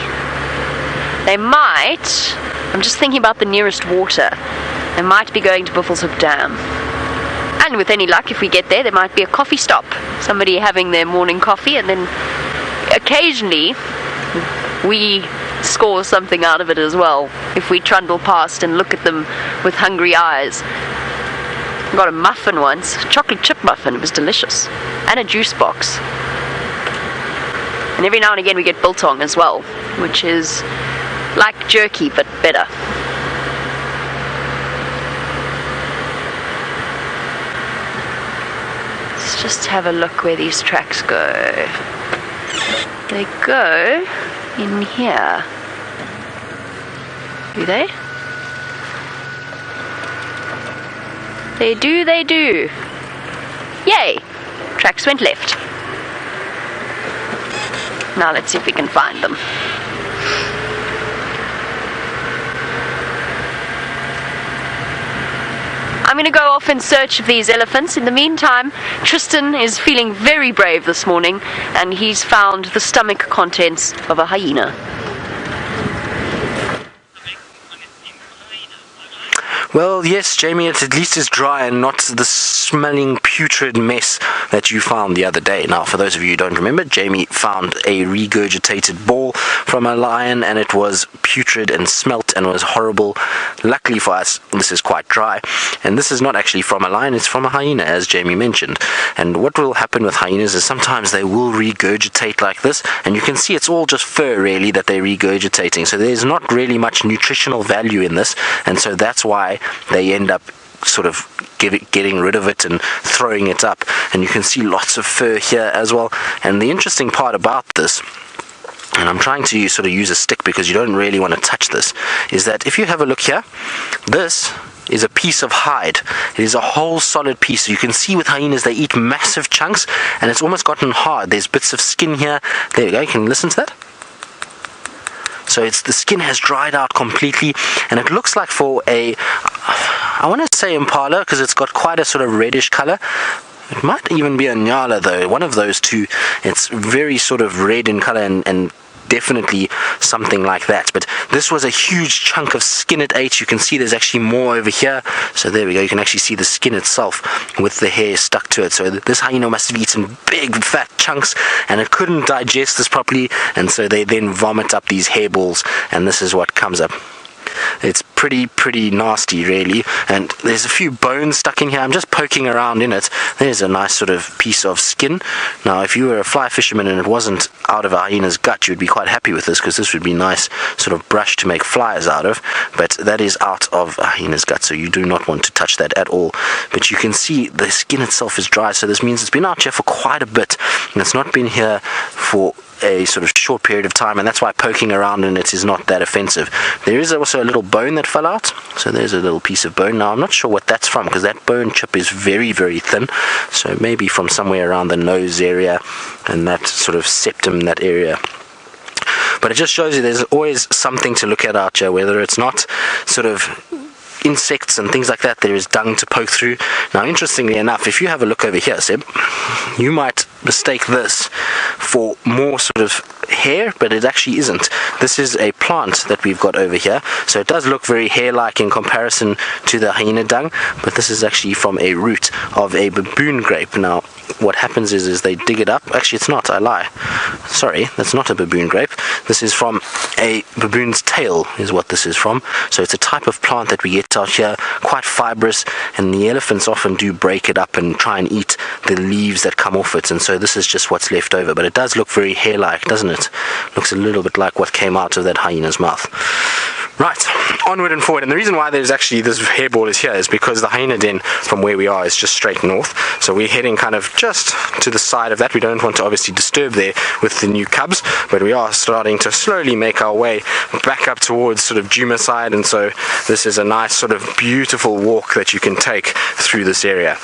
Speaker 2: They might, I'm just thinking about the nearest water, they might be going to Buffelshoek Dam. And with any luck, if we get there, there might be a coffee stop. Somebody having their morning coffee, and then occasionally we score something out of it as well, if we trundle past and look at them with hungry eyes. I got a muffin once, chocolate chip muffin. It was delicious, and a juice box. And every now and again we get biltong as well, which is like jerky but better. Let's just have a look where these tracks go. They go in here. Do they? They do. Yay! Tracks went left. Now let's see if we can find them. I'm going to go off in search of these elephants. In the meantime, Tristan is feeling very brave this morning, and he's found the stomach contents of a hyena.
Speaker 3: Well, yes, Jamie, it at least is dry and not the smelling putrid mess that you found the other day. Now, for those of you who don't remember, Jamie found a regurgitated ball from a lion, and it was putrid and smelt and was horrible. Luckily for us, this is quite dry, and this is not actually from a lion, it's from a hyena, as Jamie mentioned. And what will happen with hyenas is sometimes they will regurgitate like this, and you can see it's all just fur, really, that they're regurgitating. So there's not really much nutritional value in this, and so that's why they end up sort of getting rid of it and throwing it up. And you can see lots of fur here as well. And the interesting part about this, and I'm trying to sort of use a stick because you don't really want to touch this, is that if you have a look here, this is a piece of hide. It is a whole solid piece. You can see with hyenas they eat massive chunks, and it's almost gotten hard. There's bits of skin here. There we go, you can listen to that. So it's the skin has dried out completely, and it looks like for a, I want to say impala, because it's got quite a sort of reddish color. It might even be a nyala though, one of those two. It's very sort of red in color and definitely something like that. But this was a huge chunk of skin it ate. You can see there's actually more over here. So there we go, you can actually see the skin itself with the hair stuck to it. So this hyena must have eaten big fat chunks, and it couldn't digest this properly, and so they then vomit up these hairballs, and this is what comes up. It's pretty nasty, really. And there's a few bones stuck in here. I'm just poking around in it. There's a nice sort of piece of skin. Now, if you were a fly fisherman and it wasn't out of a hyena's gut, you'd be quite happy with this, because this would be nice sort of brush to make flies out of. But that is out of a hyena's gut, so you do not want to touch that at all. But you can see the skin itself is dry, so this means it's been out here for quite a bit, and it's not been here for a sort of short period of time, and that's why poking around in it is not that offensive. There is also a little bone that fell out, so there's a little piece of bone. Now I'm not sure what that's from, because that bone chip is very thin, so maybe from somewhere around the nose area and that sort of septum, that area. But it just shows you there's always something to look at out here, whether it's not sort of insects and things like that. There is dung to poke through. Now, interestingly enough, if you have a look over here, Seb, you might mistake this for more sort of hair, but it actually isn't. This is a plant that we've got over here, so it does look very hair-like in comparison to the hyena dung, but this is actually from a root of a baboon grape. Now, what happens is they dig it up. Actually, it's not, I lie. Sorry, that's not a baboon grape. This is from a baboon's tail, is what this is from. So it's a type of plant that we get out here, quite fibrous, and the elephants often do break it up and try and eat the leaves that come off it, and so this is just what's left over. But it does look very hair-like, doesn't it? Looks a little bit like what came out of that hyena's mouth. Right, onward and forward. And the reason why there's actually this hairball is here is because the hyena den from where we are is just straight north. So we're heading kind of just to the side of that. We don't want to obviously disturb there with the new cubs, but we are starting to slowly make our way back up towards sort of Djuma side. And so this is a nice sort of beautiful walk that you can take through this area.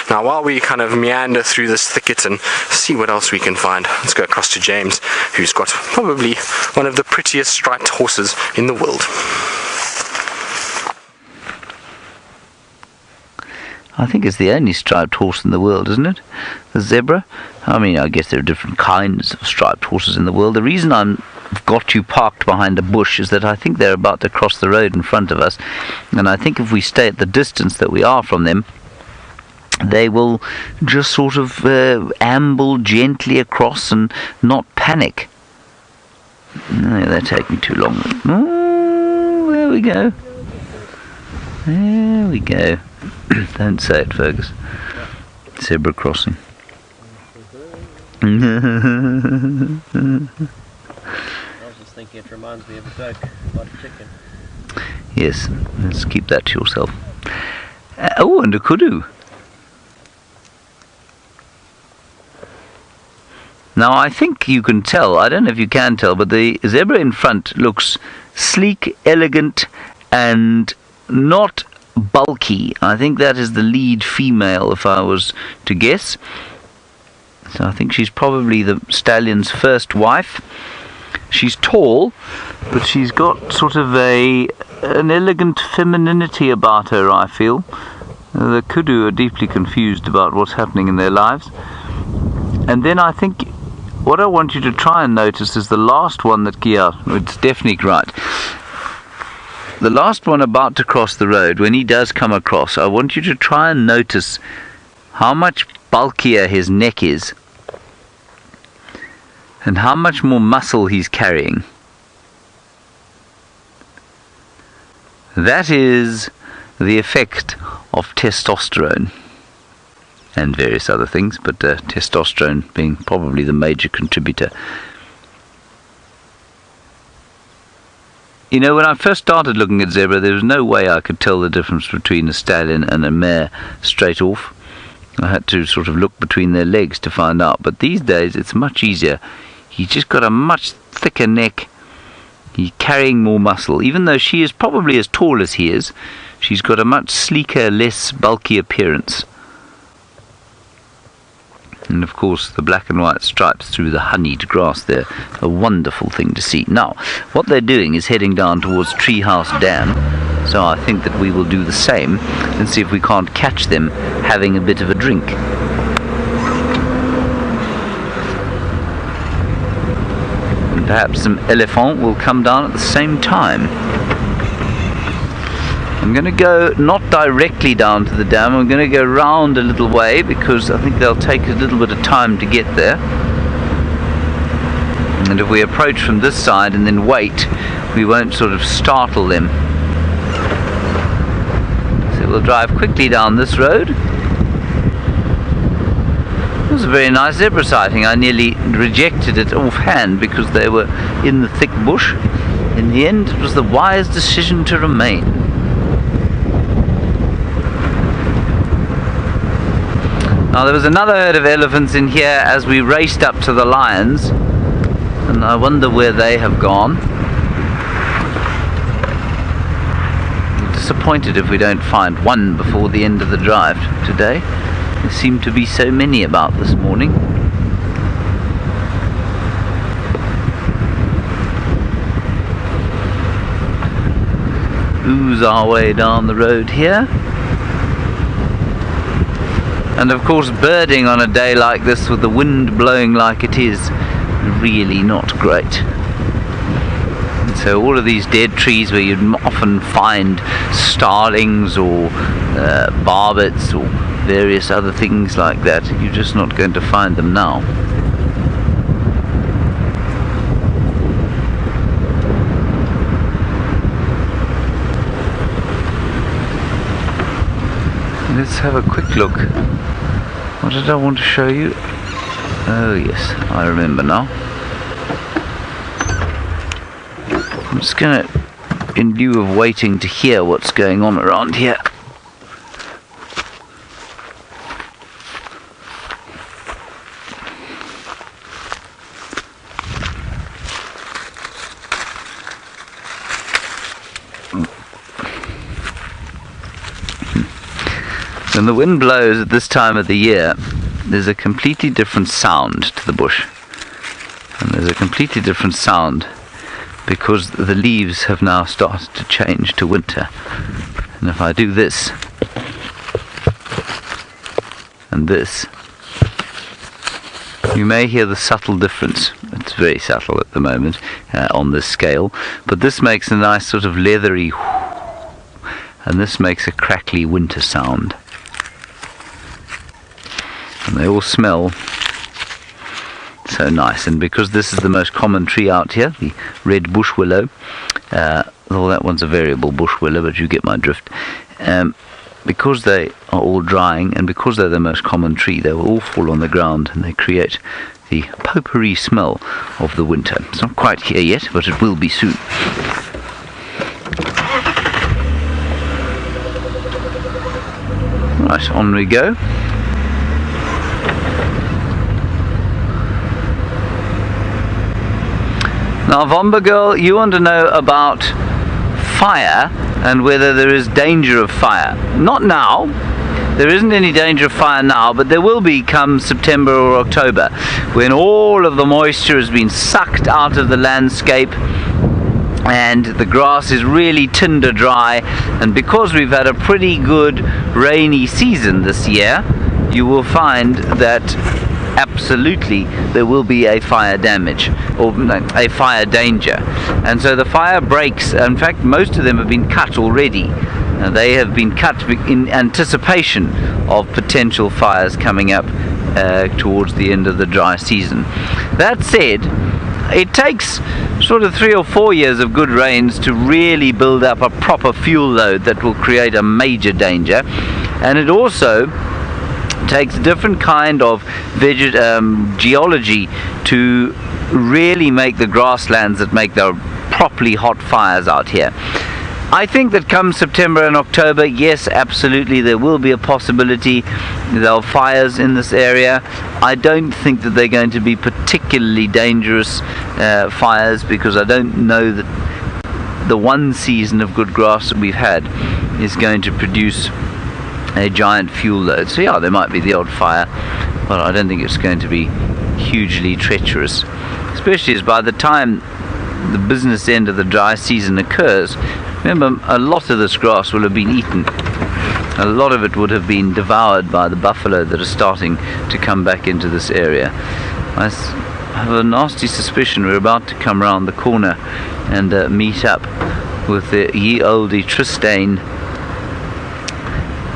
Speaker 3: Now, while we kind of meander through this thicket and see what else we can find, let's go across to James, who's got probably one of the prettiest striped horses in the world.
Speaker 1: I think it's the only striped horse in the world, isn't it? The zebra. I mean, I guess there are different kinds of striped horses in the world. The reason I've got you parked behind a bush is that I think they're about to cross the road in front of us, and I think if we stay at the distance that we are from them, they will just sort of amble gently across and not panic. No, they're taking too long. Oh, there we go. There we go. Don't say it, Fergus. Zebra crossing.
Speaker 5: I was just thinking it reminds me of a duck, not a chicken.
Speaker 1: Yes, let's keep that to yourself. Oh, and a kudu. Now I think you can tell, I don't know if you can tell, but the zebra in front looks sleek, elegant, and not bulky. I think that is the lead female, if I was to guess. So I think she's probably the stallion's first wife. She's tall, but she's got sort of an elegant femininity about her, I feel. The kudu are deeply confused about what's happening in their lives. And then I think what I want you to try and notice is the last one that it's definitely right. The last one about to cross the road, when he does come across, I want you to try and notice how much bulkier his neck is and how much more muscle he's carrying. That is the effect of testosterone and various other things, but testosterone being probably the major contributor. You know, when I first started looking at zebra, there was no way I could tell the difference between a stallion and a mare straight off. I had to sort of look between their legs to find out, but these days it's much easier. He's just got a much thicker neck. He's carrying more muscle. Even though she is probably as tall as he is, she's got a much sleeker, less bulky appearance. And of course the black and white stripes through the honeyed grass there, a wonderful thing to see. Now, what they're doing is heading down towards Treehouse Dam, so I think that we will do the same and see if we can't catch them having a bit of a drink. And perhaps some elephant will come down at the same time. I'm going to go not directly down to the dam, I'm going to go round a little way because I think they'll take a little bit of time to get there. And if we approach from this side and then wait, we won't sort of startle them. So we'll drive quickly down this road. It was a very nice zebra sighting. I nearly rejected it offhand because they were in the thick bush. In the end, it was the wise decision to remain. Now there was another herd of elephants in here as we raced up to the lions, and I wonder where they have gone. I'm disappointed if we don't find one before the end of the drive today. There seem to be so many about this morning. Ooze our way down the road here. And of course birding on a day like this with the wind blowing like it is really not great. And so all of these dead trees where you'd often find starlings or barbets or various other things like that, you're just not going to find them now. Let's have a quick look. What did I want to show you? Oh yes, I remember now. I'm just gonna, in lieu of waiting to hear what's going on around here, when the wind blows at this time of the year, there's a completely different sound to the bush. And there's a completely different sound because the leaves have now started to change to winter. And if I do this and this, you may hear the subtle difference. It's very subtle at the moment on this scale, but this makes a nice sort of leathery whoo, and this makes a crackly winter sound. And they all smell so nice. And because this is the most common tree out here, the red bush willow, well, that one's a variable bush willow, but you get my drift. because they are all drying and because they're the most common tree, they will all fall on the ground and they create the potpourri smell of the winter. It's not quite here yet, but it will be soon. Right, on we go. Now, Vomba girl, you want to know about fire and whether there is danger of fire. Not now. There isn't any danger of fire now, but there will be come September or October, when all of the moisture has been sucked out of the landscape and the grass is really tinder dry, and because we've had a pretty good rainy season this year, you will find that absolutely there will be a fire damage or a fire danger. And so the fire breaks, in fact most of them have been cut already. They have been cut in anticipation of potential fires coming up towards the end of the dry season. That said, it takes sort of 3 or 4 years of good rains to really build up a proper fuel load that will create a major danger, and it also takes a different kind of geology to really make the grasslands that make the properly hot fires out here. I think that come September and October, yes, absolutely, there will be a possibility there are fires in this area. I don't think that they're going to be particularly dangerous fires, because I don't know that the one season of good grass that we've had is going to produce a giant fuel load. So yeah, there might be the odd fire, but I don't think it's going to be hugely treacherous, especially as by the time the business end of the dry season occurs, remember, a lot of this grass will have been eaten. A lot of it would have been devoured by the buffalo that are starting to come back into this area. I have a nasty suspicion we're about to come round the corner and meet up with the ye olde Tristain,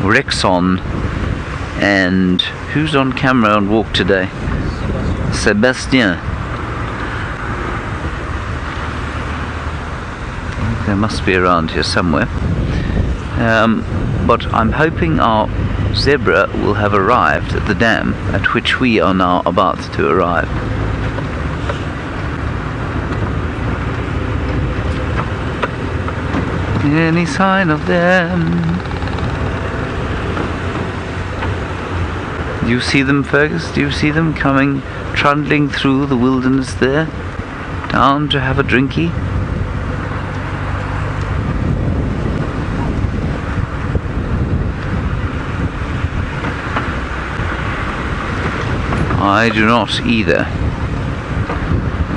Speaker 1: Rexon, and who's on camera on walk today? Sebastien. They must be around here somewhere. But I'm hoping our zebra will have arrived at the dam at which we are now about to arrive. Any sign of them? Do you see them, Fergus? Do you see them coming, trundling through the wilderness there, down to have a drinky? I do not either.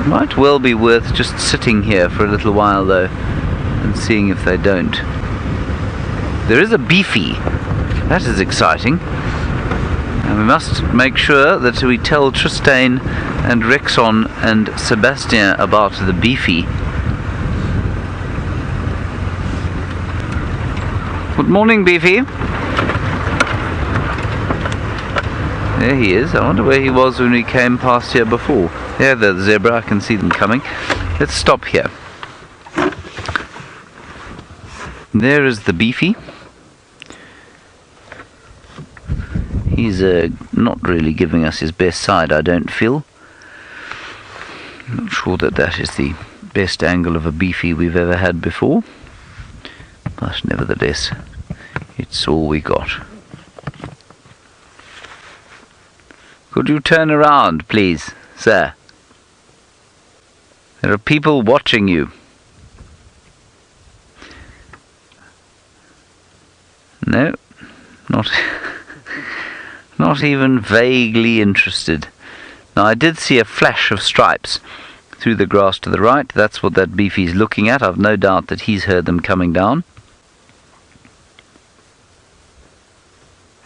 Speaker 1: It might well be worth just sitting here for a little while though, and seeing if they don't. There is a beefy. That is exciting. And we must make sure that we tell Tristain and Rexon and Sebastien about the beefy. Good morning, beefy. There he is. I wonder where he was when we came past here before. There, the zebra. I can see them coming. Let's stop here. There is the beefy. He's not really giving us his best side, I don't feel. I'm not sure that that is the best angle of a beefy we've ever had before. But nevertheless, it's all we got. Could you turn around, please, sir? There are people watching you. No, not not even vaguely interested. Now, I did see a flash of stripes through the grass to the right. That's what that beefy's looking at. I've no doubt that he's heard them coming down.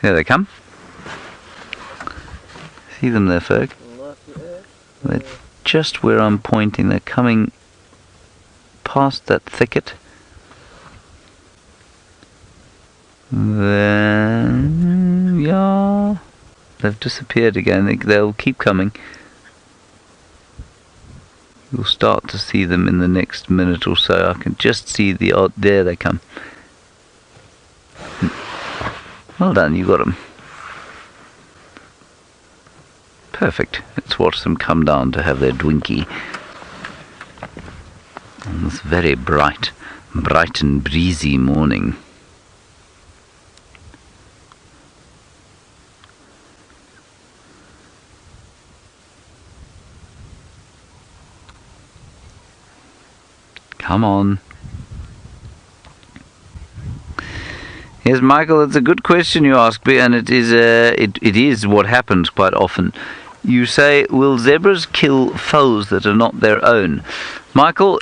Speaker 1: Here they come. See them there, Ferg? They're just where I'm pointing. They're coming past that thicket. Then, yeah, they've disappeared again. They'll keep coming. You'll start to see them in the next minute or so. I can just see the odd. There they come. Well done, you got them. Perfect. Let's watch them come down to have their dwinkie. On this very bright and breezy morning. Come on. Yes, Michael, it's a good question you ask me, and it is what happens quite often. You say, will zebras kill foals that are not their own? Michael,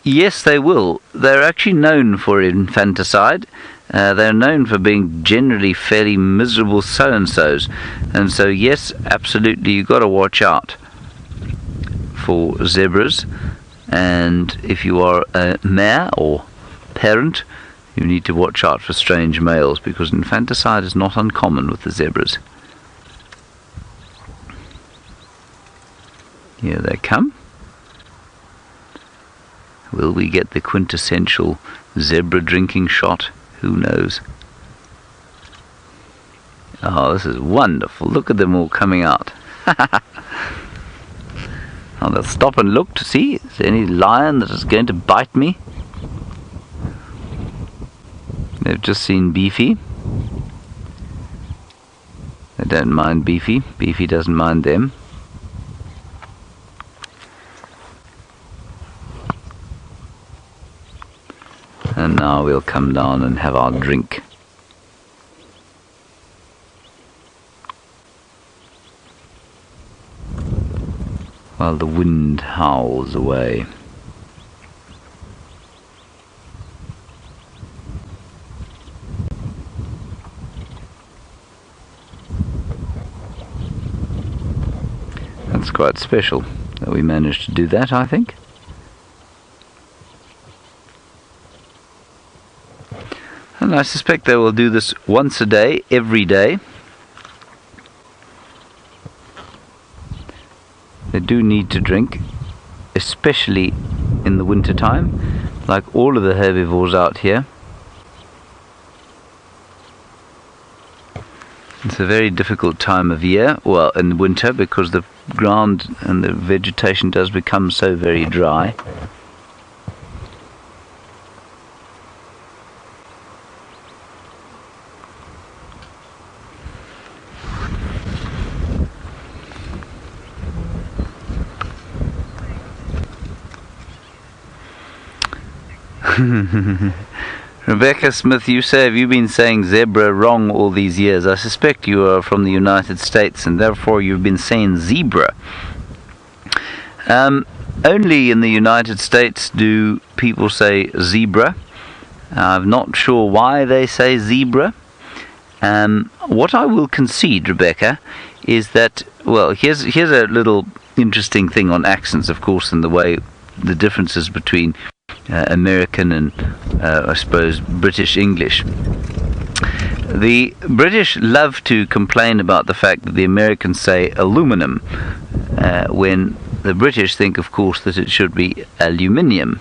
Speaker 1: yes, they will. They're actually known for infanticide. They're known for being generally fairly miserable so-and-sos. And so, yes, absolutely, you've got to watch out for zebras. And if you are a mare or parent, you need to watch out for strange males, because infanticide is not uncommon with the zebras. Here they come. Will we get the quintessential zebra drinking shot? Who knows? Oh, this is wonderful. Look at them all coming out. Now they'll stop and look to see, is there any lion that is going to bite me? They've just seen Beefy. They don't mind Beefy. Beefy doesn't mind them. And now we'll come down and have our drink. While the wind howls away. That's quite special that we managed to do that, I think. And I suspect they will do this once a day, every day. They do need to drink, especially in the winter time, like all of the herbivores out here. It's a very difficult time of year, well, in winter, because the ground and the vegetation does become so very dry. Rebecca Smith, you say, have you been saying zebra wrong all these years? I suspect you are from the United States, and therefore you've been saying zebra. Only in the United States do people say zebra. I'm not sure why they say zebra. What I will concede, Rebecca, is that, well, here's a little interesting thing on accents, of course, and the way the differences between American and I suppose British English. The British love to complain about the fact that the Americans say aluminum, when the British think, of course, that it should be aluminium,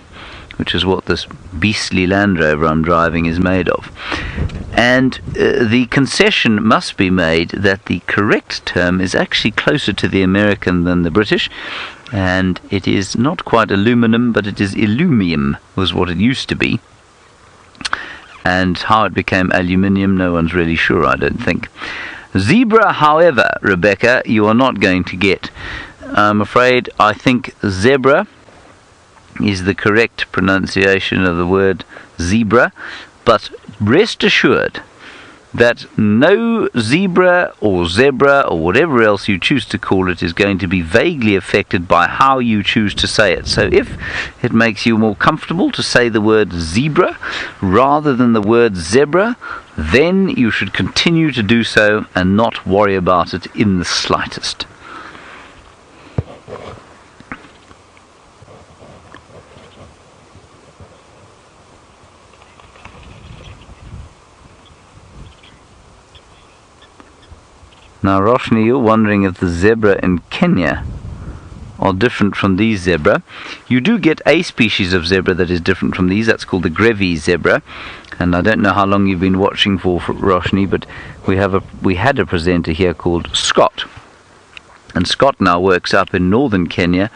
Speaker 1: which is what this beastly Land Rover I'm driving is made of. And the concession must be made that the correct term is actually closer to the American than the British, and it is not quite aluminum, but it is illumium, was what it used to be. And how it became aluminium, no one's really sure, I don't think. Zebra, however, Rebecca, you are not going to get. I'm afraid I think zebra is the correct pronunciation of the word zebra, but rest assured that no zebra or whatever else you choose to call it is going to be vaguely affected by how you choose to say it. So if it makes you more comfortable to say the word zebra rather than the word zebra, then you should continue to do so and not worry about it in the slightest. Now, Roshni, you're wondering if the zebra in Kenya are different from these zebra. You do get a species of zebra that is different from these. That's called the Grevy's zebra. And I don't know how long you've been watching for Roshni, but we had a presenter here called Scott. And Scott now works up in northern Kenya,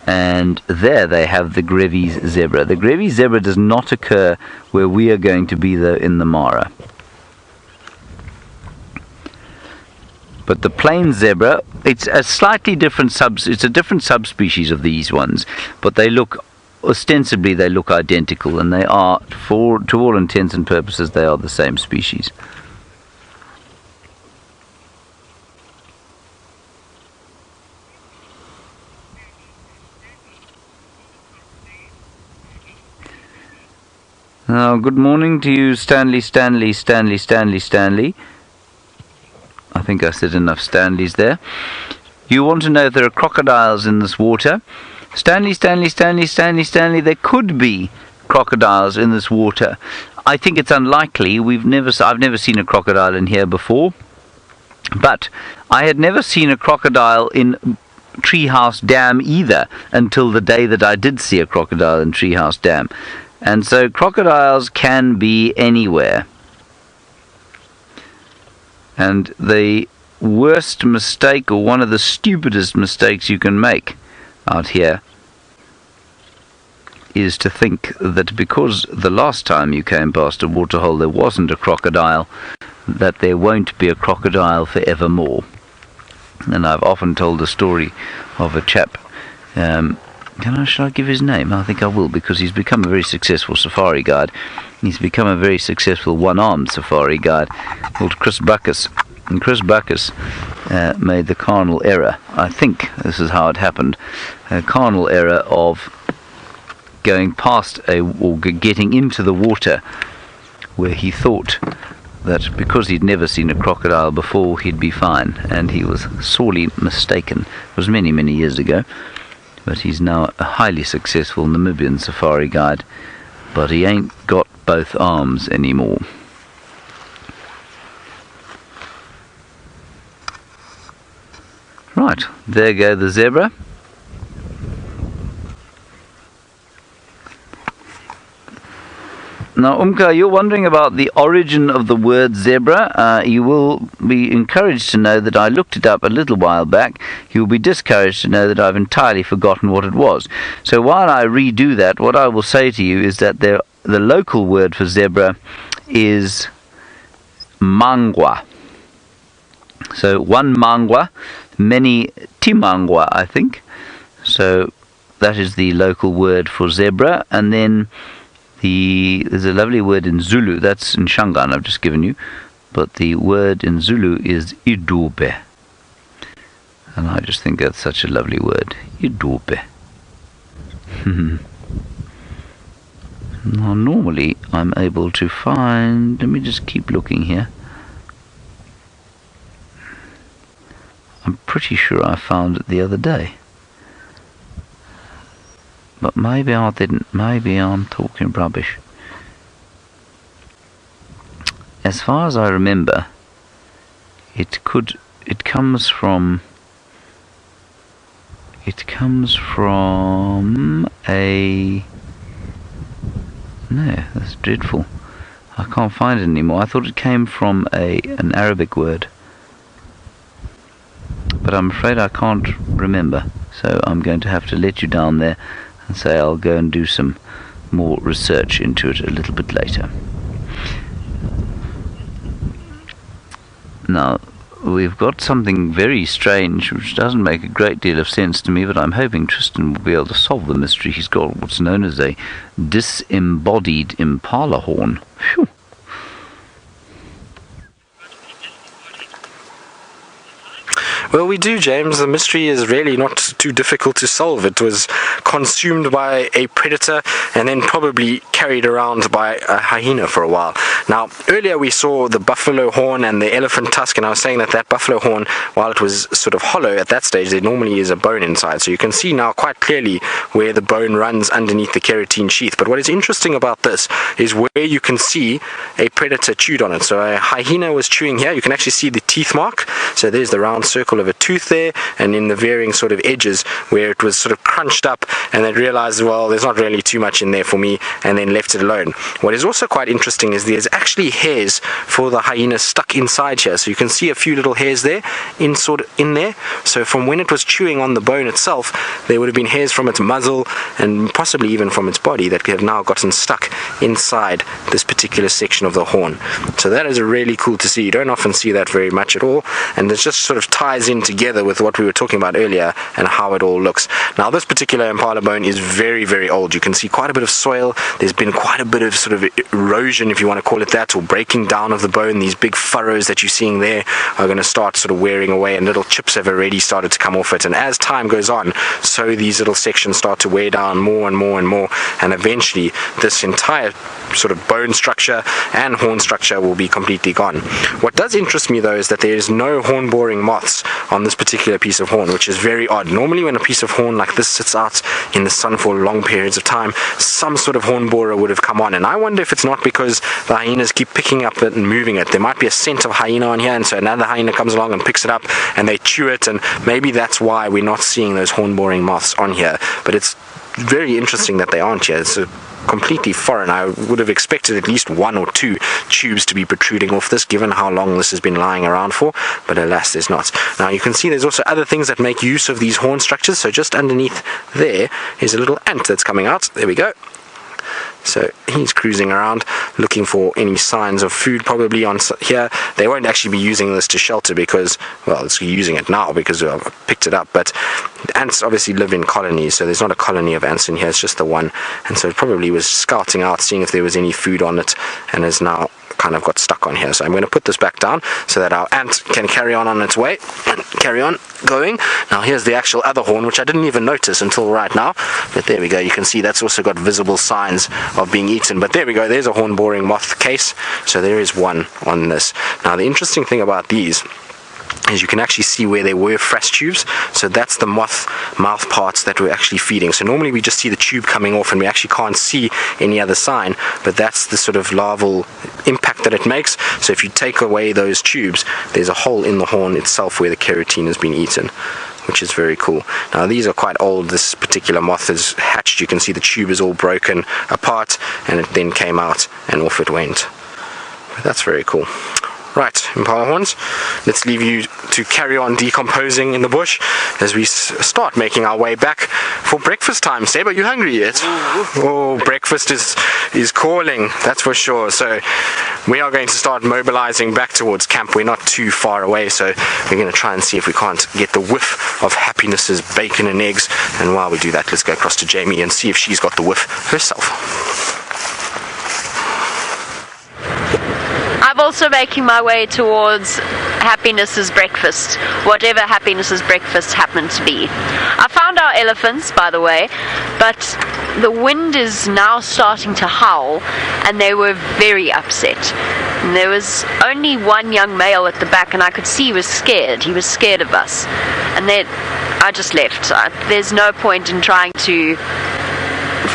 Speaker 1: and there they have the Grevy's zebra. The Grevy's zebra does not occur where we are going to be, though, in the Mara. But the plain zebra, it's a slightly different it's a different subspecies of these ones, but they look, ostensibly they look identical, and they are, to all intents and purposes, they are the same species. Now, good morning to you, Stanley. I think I said enough Stanleys there. You want to know if there are crocodiles in this water? Stanley, there could be crocodiles in this water. I think it's unlikely. I've never seen a crocodile in here before. But I had never seen a crocodile in Treehouse Dam either until the day that I did see a crocodile in Treehouse Dam. And so crocodiles can be anywhere. And the worst mistake, or one of the stupidest mistakes you can make out here, is to think that because the last time you came past a waterhole there wasn't a crocodile, that there won't be a crocodile forevermore. And I've often told the story of a chap. Should I give his name? I think I will, because he's become a very successful safari guide. He's become a very successful one-armed safari guide called Chris Backus. And Chris Backus made the carnal error, I think this is how it happened, a carnal error of going past or getting into the water where he thought that because he'd never seen a crocodile before he'd be fine, and he was sorely mistaken. It was many, many years ago. But he's now a highly successful Namibian safari guide, but he ain't got both arms anymore. Right, there go the zebra. Now, Umka, you're wondering about the origin of the word zebra. You will be encouraged to know that I looked it up a little while back. You will be discouraged to know that I've entirely forgotten what it was. So while I redo that, what I will say to you is that the local word for zebra is mangwa. So one mangwa, many timangwa, I think. So that is the local word for zebra. And then there's a lovely word in Zulu, that's in Shangaan I've just given you, but the word in Zulu is idube. And I just think that's such a lovely word, idube. Now normally I'm able to find, let me just keep looking here. I'm pretty sure I found it the other day. But maybe I didn't. Maybe I'm talking rubbish. As far as I remember, it comes from a... No, that's dreadful. I can't find it anymore. I thought it came from an Arabic word. But I'm afraid I can't remember. So I'm going to have to let you down there and say I'll go and do some more research into it a little bit later. Now, we've got something very strange which doesn't make a great deal of sense to me, but I'm hoping Tristan will be able to solve the mystery. He's got what's known as a disembodied impala horn. Phew.
Speaker 3: Well, we do, James. The mystery is really not too difficult to solve. It was consumed by a predator and then probably carried around by a hyena for a while. Now, earlier we saw the buffalo horn and the elephant tusk, and I was saying that buffalo horn, while it was sort of hollow at that stage, there normally is a bone inside. So you can see now quite clearly where the bone runs underneath the keratin sheath. But what is interesting about this is where you can see a predator chewed on it. So a hyena was chewing here. You can actually see the teeth mark. So there's the round circle of a tooth there, and in the varying sort of edges where it was sort of crunched up and then realized, well, there's not really too much in there for me, and then left it alone. What is also quite interesting is there's actually hairs for the hyena stuck inside here. So you can see a few little hairs there, in there. So from when it was chewing on the bone itself, there would have been hairs from its muzzle and possibly even from its body that have now gotten stuck inside this particular section of the horn. So that is really cool to see. You don't often see that very much at all, and it just sort of ties in together with what we were talking about earlier and how it all looks. Now this particular impala bone is very, very old. You can see quite a bit of soil. There's been quite a bit of sort of erosion, if you want to call it that, or breaking down of the bone. These big furrows that you're seeing there are going to start sort of wearing away, and little chips have already started to come off it. And as time goes on, so these little sections start to wear down more and more and more, and eventually this entire sort of bone structure and horn structure will be completely gone. What does interest me though is that there is no horn boring moths on this particular piece of horn, which is very odd. Normally when a piece of horn like this sits out in the sun for long periods of time, some sort of horn borer would have come on, and I wonder if it's not because the hyenas keep picking up it and moving it. There might be a scent of hyena on here, and so another hyena comes along and picks it up and they chew it, and maybe that's why we're not seeing those horn boring moths on here. But it's very interesting that they aren't here. It's completely foreign. I would have expected at least 1 or 2 tubes to be protruding off this, given how long this has been lying around for, but alas, there's not. Now you can see there's also other things that make use of these horn structures. So just underneath there is a little ant that's coming out. There we go. So he's cruising around looking for any signs of food, probably on here. They won't actually be using this to shelter because, well, it's using it now because I've picked it up, but ants obviously live in colonies, so there's not a colony of ants in here, it's just the one, and so it probably was scouting out, seeing if there was any food on it, and has now kind of got stuck on here. So I'm going to put this back down so that our ant can carry on its way and carry on going. Now here's the actual other horn, which I didn't even notice until right now, but there we go. You can see that's also got visible signs of being eaten, but there we go. There's a horn boring moth case, so there is one on this. Now the interesting thing about these is you can actually see where there were fresh tubes, so that's the moth mouth parts that we're actually feeding. So normally we just see the tube coming off and we actually can't see any other sign, but that's the sort of larval impact that it makes. So if you take away those tubes, there's a hole in the horn itself where the keratin has been eaten, which is very cool. Now these are quite old. This particular moth is hatched. You can see the tube is all broken apart, and it then came out and off it went. But that's very cool. Right, impala horns, let's leave you to carry on decomposing in the bush as we start making our way back for breakfast time. Seb, are you hungry yet? Oh, breakfast is calling, that's for sure. So we are going to start mobilizing back towards camp. We're not too far away, so we're going to try and see if we can't get the whiff of Happiness's bacon and eggs. And while we do that, let's go across to Jamie and see if she's got the whiff herself.
Speaker 2: I'm also making my way towards Happiness's breakfast, whatever Happiness's breakfast happened to be. I found our elephants, by the way, but the wind is now starting to howl, and they were very upset. And there was only one young male at the back, and I could see he was scared. He was scared of us. And then I just left. There's no point in trying to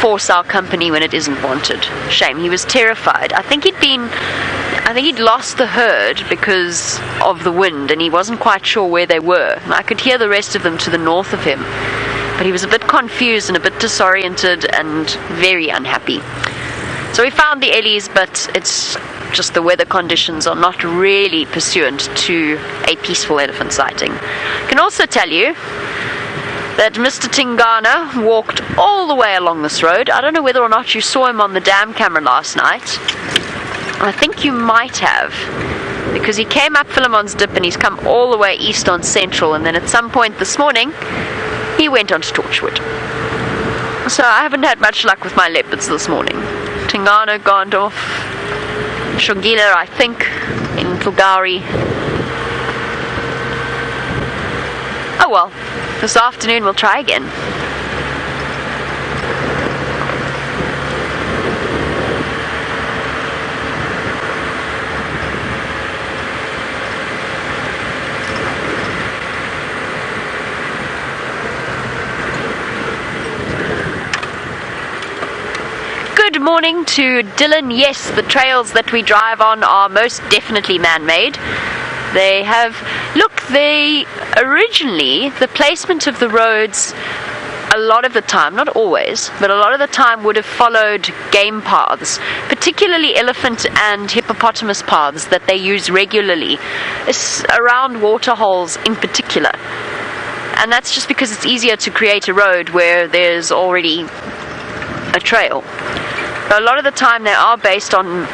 Speaker 2: force our company when it isn't wanted. Shame. He was terrified. I think he'd lost the herd because of the wind, and he wasn't quite sure where they were. And I could hear the rest of them to the north of him, but he was a bit confused and a bit disoriented and very unhappy. So we found the ellies, but it's just the weather conditions are not really pursuant to a peaceful elephant sighting. I can also tell you that Mr. Tingana walked all the way along this road. I don't know whether or not you saw him on the dam camera last night. I think you might have, because he came up Philemon's Dip and he's come all the way east on Central, and then at some point this morning he went on to Torchwood. So I haven't had much luck with my leopards this morning. Tingana gone off, Shogila I think in Tulgari. Oh well, this afternoon we'll try again. Good morning to Dylan. Yes, the trails that we drive on are most definitely man-made. They have, look, originally, the placement of the roads a lot of the time, not always, but a lot of the time would have followed game paths, particularly elephant and hippopotamus paths that they use regularly, around waterholes in particular. And that's just because it's easier to create a road where there's already a trail. But a lot of the time they are based on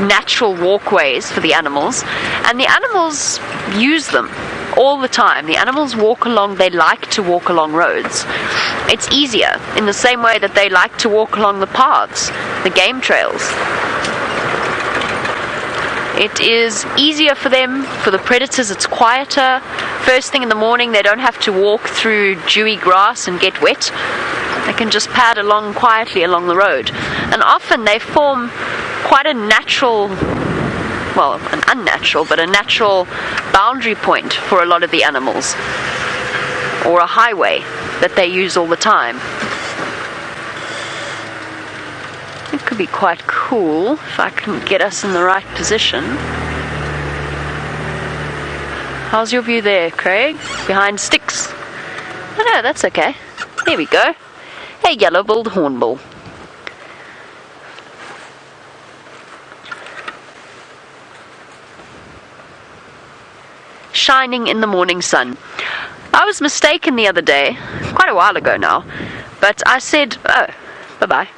Speaker 2: natural walkways for the animals, and the animals use them all the time. The animals walk along, they like to walk along roads. It's easier in the same way that they like to walk along the paths, the game trails. It is easier for them. For the predators, it's quieter. First thing in the morning, they don't have to walk through dewy grass and get wet. They can just pad along quietly along the road. And often they form quite a natural, well, an unnatural, but a natural boundary point for a lot of the animals, or a highway that they use all the time. It could be quite cool if I can get us in the right position. How's your view there, Craig? Behind sticks? Oh no, that's okay. There we go. A yellow-billed hornbill. Shining in the morning sun. I was mistaken the other day, quite a while ago now, but I said, oh, bye-bye.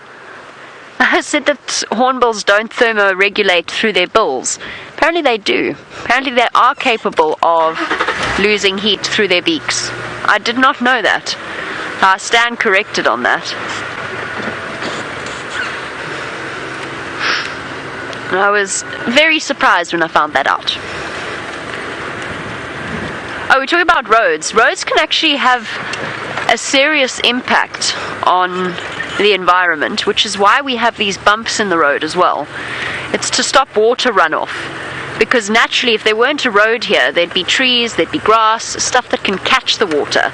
Speaker 2: I said that hornbills don't thermoregulate through their bills. Apparently they do. Apparently they are capable of losing heat through their beaks. I did not know that. I stand corrected on that. I was very surprised when I found that out. Oh, we're talking about roads. Roads can actually have a serious impact on the environment, which is why we have these bumps in the road as well. It's to stop water runoff, because naturally if there weren't a road here, there'd be trees, there'd be grass, stuff that can catch the water.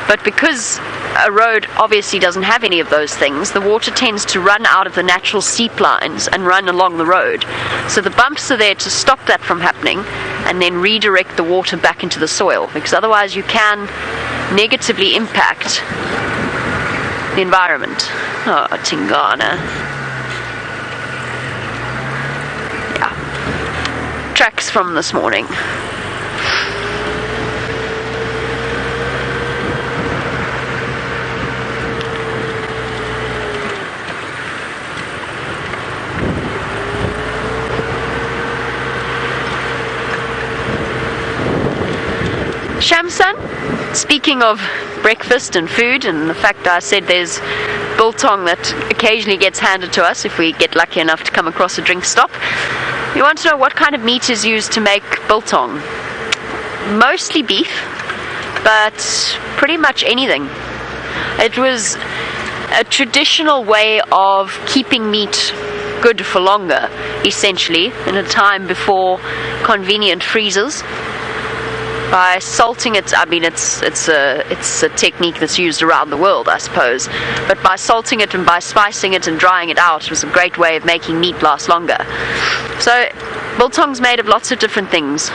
Speaker 2: But because a road obviously doesn't have any of those things, the water tends to run out of the natural seep lines and run along the road. So the bumps are there to stop that from happening and then redirect the water back into the soil, because otherwise you can negatively impact the environment. Oh, Tingana. Yeah. Tracks from this morning. Shamsan, speaking of breakfast and food and the fact that I said there's biltong that occasionally gets handed to us if we get lucky enough to come across a drink stop. You want to know what kind of meat is used to make biltong? Mostly beef, but pretty much anything. It was a traditional way of keeping meat good for longer, essentially, in a time before convenient freezers. By salting it, I mean it's a technique that's used around the world, I suppose. But by salting it and by spicing it and drying it out, it was a great way of making meat last longer. So biltong's made of lots of different things.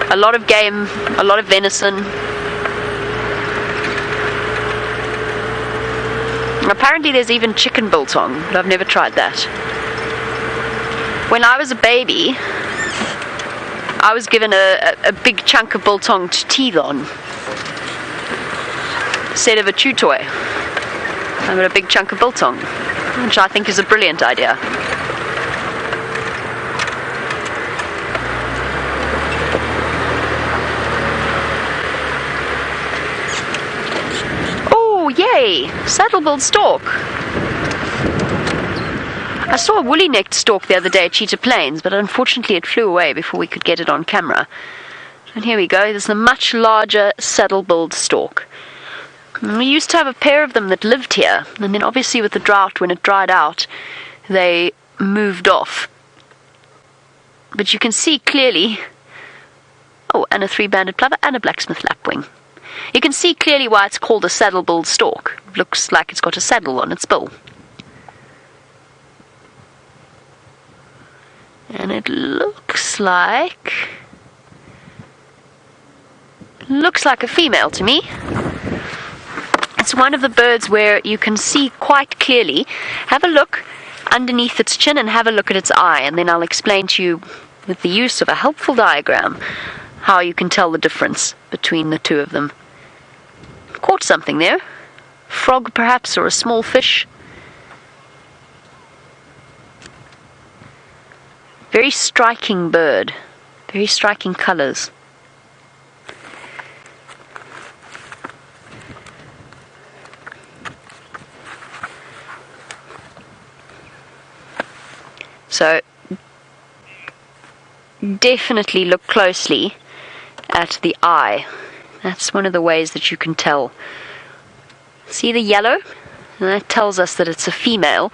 Speaker 2: A lot of game, a lot of venison. Apparently there's even chicken biltong, but I've never tried that. When I was a baby, I was given a big chunk of biltong to teeth on, instead of a chew toy. I got a big chunk of biltong, which I think is a brilliant idea. Oh, yay! Saddle-billed stork. I saw a woolly-necked stork the other day at Cheetah Plains, but unfortunately it flew away before we could get it on camera. And here we go, there's a much larger saddle-billed stork. And we used to have a pair of them that lived here, and then obviously with the drought, when it dried out, they moved off. But you can see clearly... Oh, and a three-banded plover and a blacksmith lapwing. You can see clearly why it's called a saddle-billed stork. It looks like it's got a saddle on its bill. And it looks like a female to me. It's one of the birds where you can see quite clearly. Have a look underneath its chin and have a look at its eye, and then I'll explain to you with the use of a helpful diagram how you can tell the difference between the two of them. Caught something there. Frog perhaps, or a small fish. Very striking bird. Very striking colours. So, definitely look closely at the eye. That's one of the ways that you can tell. See the yellow? And that tells us that it's a female.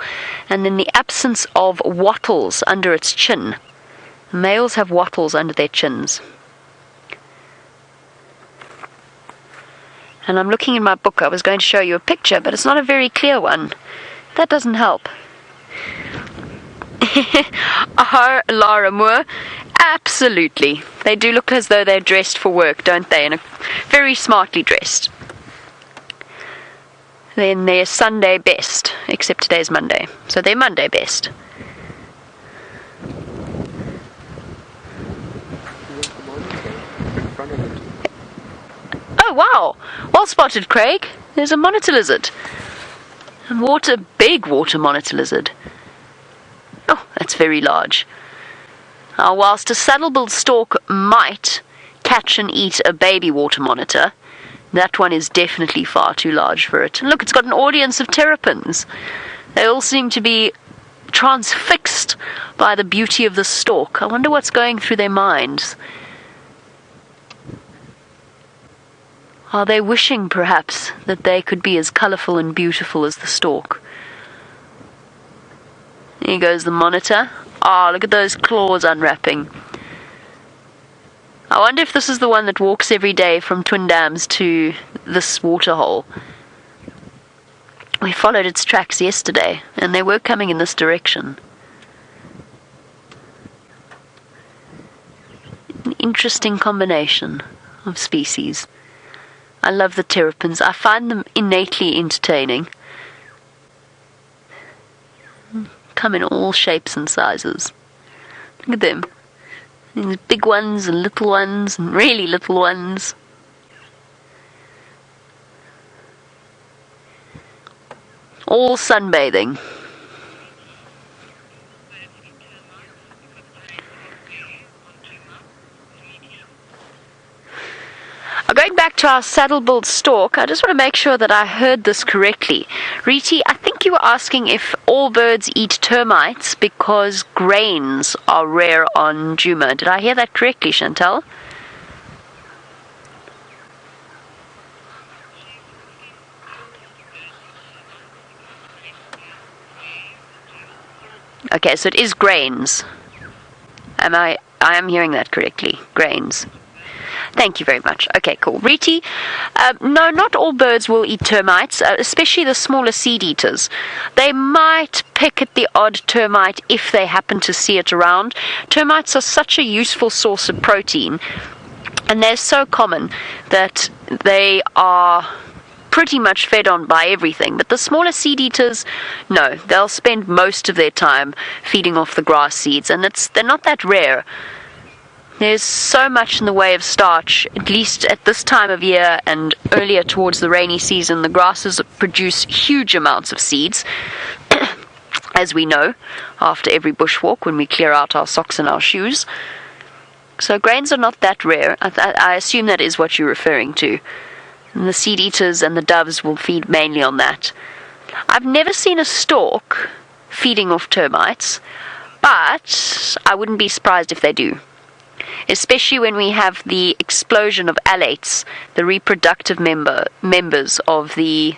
Speaker 2: And then the absence of wattles under its chin. Males have wattles under their chins. And I'm looking in my book. I was going to show you a picture, but it's not a very clear one. That doesn't help. Are Lara Moore? Absolutely. They do look as though they're dressed for work, don't they? And very smartly dressed. Then they're Sunday best, except today's Monday. So they're Monday best. Oh wow! Well spotted, Craig. There's a monitor lizard. A big water monitor lizard. Oh, that's very large. Now, whilst a saddle-billed stork might catch and eat a baby water monitor, that one is definitely far too large for it. And look, it's got an audience of terrapins. They all seem to be transfixed by the beauty of the stork. I wonder what's going through their minds. Are they wishing, perhaps, that they could be as colourful and beautiful as the stork? Here goes the monitor. Ah, look at those claws unwrapping. I wonder if this is the one that walks every day from Twin Dams to this waterhole. We followed its tracks yesterday, and they were coming in this direction. An interesting combination of species. I love the terrapins. I find them innately entertaining. Come in all shapes and sizes. Look at them. These big ones and little ones and really little ones. All sunbathing. Going back to our saddle-billed stork, I just want to make sure that I heard this correctly. Riti, I think you were asking if all birds eat termites because grains are rare on Djuma. Did I hear that correctly, Chantal? Okay, so it is grains. I am hearing that correctly. Grains. Thank you very much. Okay, cool. Riti, no, not all birds will eat termites, especially the smaller seed eaters. They might pick at the odd termite if they happen to see it around. Termites are such a useful source of protein, and they're so common that they are pretty much fed on by everything. But the smaller seed eaters, no, they'll spend most of their time feeding off the grass seeds, and they're not that rare. There's so much in the way of starch, at least at this time of year and earlier towards the rainy season. The grasses produce huge amounts of seeds, as we know, after every bushwalk when we clear out our socks and our shoes. So grains are not that rare. I assume that is what you're referring to. And the seed eaters and the doves will feed mainly on that. I've never seen a stork feeding off termites, but I wouldn't be surprised if they do. Especially when we have the explosion of alates, the reproductive members of the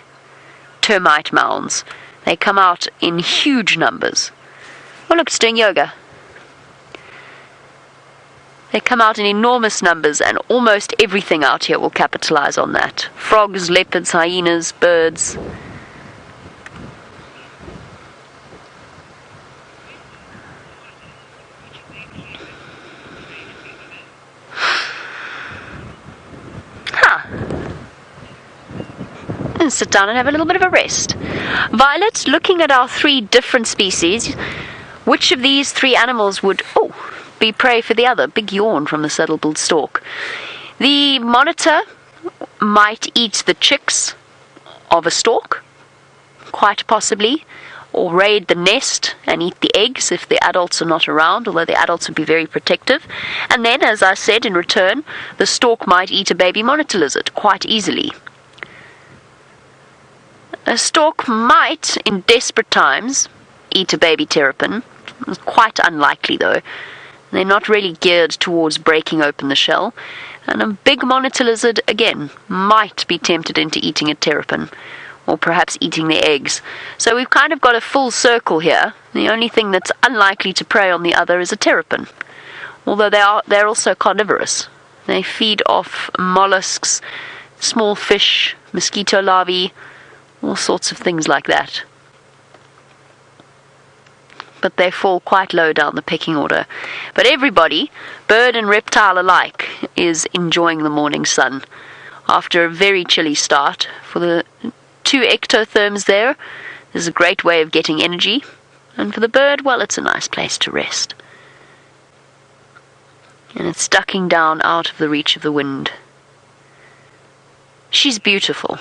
Speaker 2: termite mounds. They come out in huge numbers. Oh look, it's doing yoga. They come out in enormous numbers, and almost everything out here will capitalize on that. Frogs, leopards, hyenas, birds. and sit down and have a little bit of a rest. Violet, looking at our 3 different species, which of these 3 animals would be prey for the other? Big yawn from the saddle-billed stork. The monitor might eat the chicks of a stork, quite possibly, or raid the nest and eat the eggs if the adults are not around, although the adults would be very protective. And then, as I said, in return, the stork might eat a baby monitor lizard quite easily. A stork might, in desperate times, eat a baby terrapin. It's quite unlikely, though. They're not really geared towards breaking open the shell. And a big monitor lizard, again, might be tempted into eating a terrapin, or perhaps eating the eggs. So we've kind of got a full circle here. The only thing that's unlikely to prey on the other is a terrapin, although they're also carnivorous. They feed off mollusks, small fish, mosquito larvae, all sorts of things like that. But they fall quite low down the pecking order. But everybody, bird and reptile alike, is enjoying the morning sun. After a very chilly start, for the 2 ectotherms there, is a great way of getting energy. And for the bird, well, it's a nice place to rest. And it's ducking down out of the reach of the wind. She's beautiful.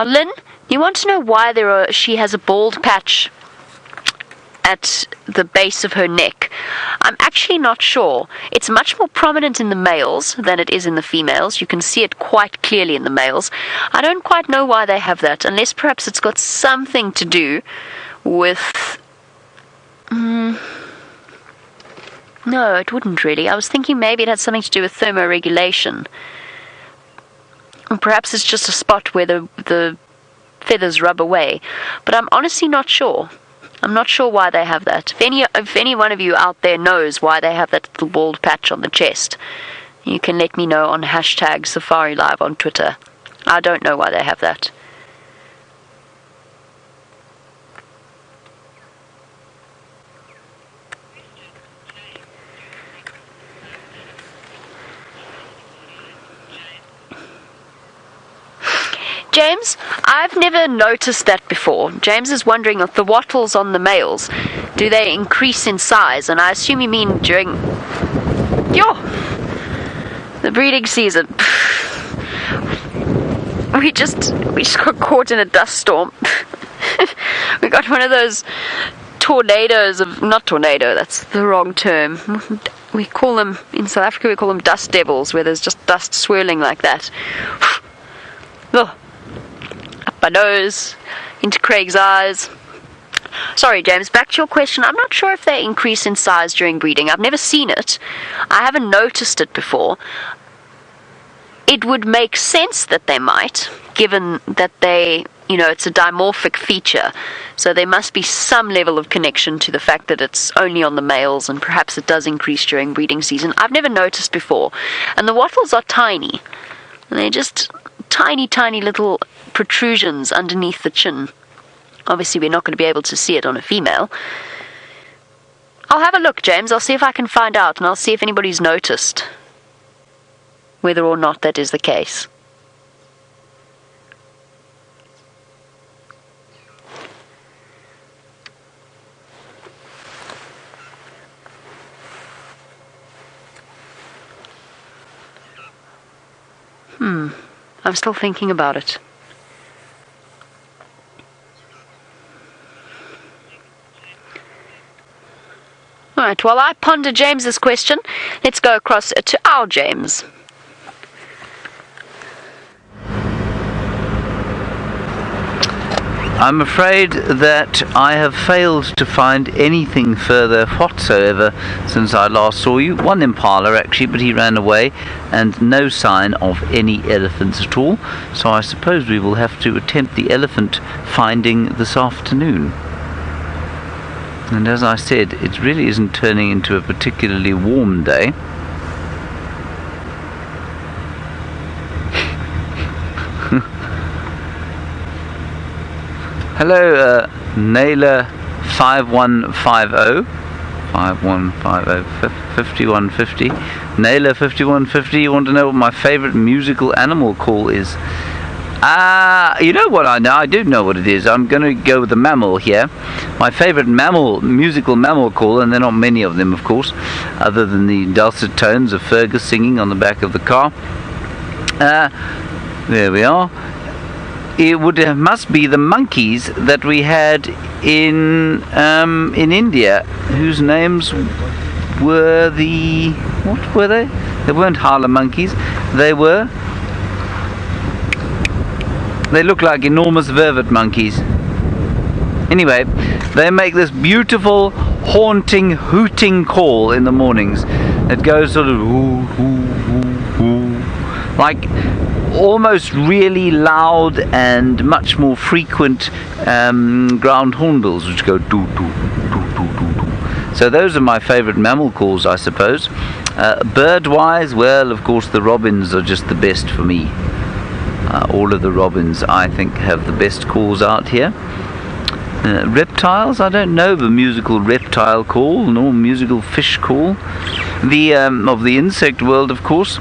Speaker 2: Lynn, you want to know why she has a bald patch at the base of her neck? I'm actually not sure. It's much more prominent in the males than it is in the females. You can see it quite clearly in the males. I don't quite know why they have that, unless perhaps it's got something to do with... No, it wouldn't really. I was thinking maybe it had something to do with thermoregulation. Or perhaps it's just a spot where the feathers rub away. But I'm honestly not sure. I'm not sure why they have that. If any one of you out there knows why they have that little bald patch on the chest, you can let me know on hashtag Safari Live on Twitter. I don't know why they have that. James, I've never noticed that before. James is wondering if the wattles on the males, do they increase in size? And I assume you mean during the breeding season. We just got caught in a dust storm. We got one of those tornadoes not tornado, that's the wrong term. We call them, in South Africa, we call them dust devils, where there's just dust swirling like that. Up my nose, into Craig's eyes. Sorry, James, back to your question. I'm not sure if they increase in size during breeding. I've never seen it. I haven't noticed it before. It would make sense that they might, given that it's a dimorphic feature. So there must be some level of connection to the fact that it's only on the males, and perhaps it does increase during breeding season. I've never noticed before. And the wattles are tiny. They're just tiny, tiny little protrusions underneath the chin. Obviously, we're not going to be able to see it on a female. I'll have a look, James. I'll see if I can find out, and I'll see if anybody's noticed whether or not that is the case. I'm still thinking about it. Alright, while I ponder James's question, let's go across to our James.
Speaker 1: I'm afraid that I have failed to find anything further whatsoever since I last saw you. One impala actually, but he ran away, and no sign of any elephants at all. So I suppose we will have to attempt the elephant finding this afternoon. And as I said, it really isn't turning into a particularly warm day. Hello, Naylor 5150. 5150 5150. Naylor 5150, you want to know what my favourite musical animal call is? You know what I know? I do know what it is. I'm going to go with the mammal here. My favourite musical mammal call, and there are not many of them, of course, other than the dulcet tones of Fergus singing on the back of the car. There we are. It must be the monkeys that we had in India, whose names were what were they? They weren't Harlem monkeys. They look like enormous vervet monkeys. Anyway, they make this beautiful, haunting, hooting call in the mornings. It goes sort of hoo, hoo, hoo, hoo, like almost really loud and much more frequent ground hornbills, which go doo, doo, doo, doo, doo, doo. So those are my favourite mammal calls, I suppose. Bird-wise, well, of course, the robins are just the best for me. All of the robins, I think, have the best calls out here. Reptiles, I don't know the musical reptile call, nor musical fish call. Of the insect world, of course,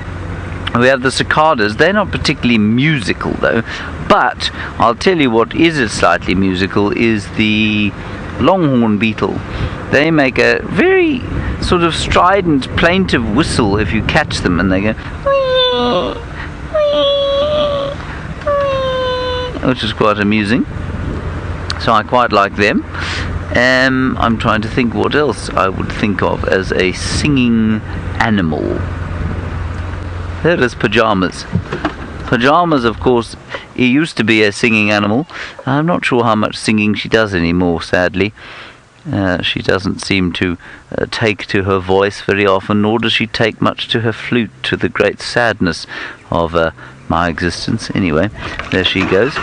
Speaker 1: we have the cicadas. They're not particularly musical, though. But I'll tell you what is slightly musical is the longhorn beetle. They make a very sort of strident, plaintive whistle if you catch them, and they go, which is quite amusing. So I quite like them. I'm trying to think what else I would think of as a singing animal. There is pajamas. Pajamas, of course, it used to be a singing animal. I'm not sure how much singing she does anymore, sadly. She doesn't seem to take to her voice very often, nor does she take much to her flute, to the great sadness of my existence. Anyway, there she goes.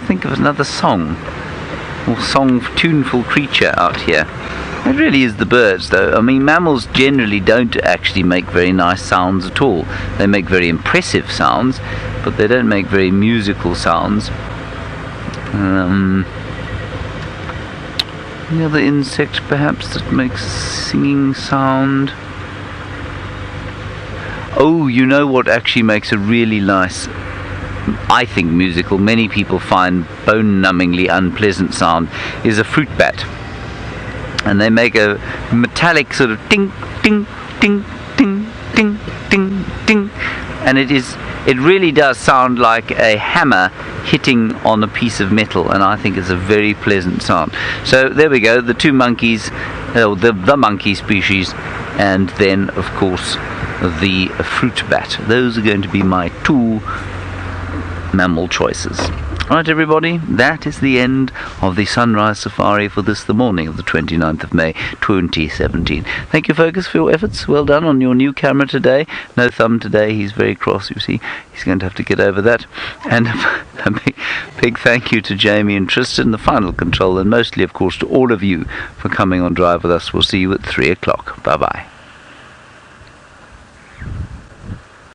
Speaker 1: Think of another song, or tuneful creature out here. It really is the birds, though. I mean, mammals generally don't actually make very nice sounds at all. They make very impressive sounds, but they don't make very musical sounds. Any other insect, perhaps, that makes singing sound? Oh, you know what actually makes a really nice, I think, musical, many people find bone-numbingly unpleasant sound, is a fruit bat. And they make a metallic sort of ting, ting, ting, ting, ting, ting, ting. And it really does sound like a hammer hitting on a piece of metal, and I think it's a very pleasant sound. So there we go, the two monkeys, the monkey species, and then, of course, the fruit bat. Those are going to be my two mammal choices. Right, everybody, that is the end of the sunrise safari for the morning of the 29th of May 2017. Thank you, Fergus, for your efforts. Well done on your new camera today. No thumb today. He's very cross, you see. He's going to have to get over that. And a big thank you to Jamie and Tristan, the final control, and mostly, of course, to all of you for coming on Drive with us. We'll see you at 3 o'clock. Bye-bye.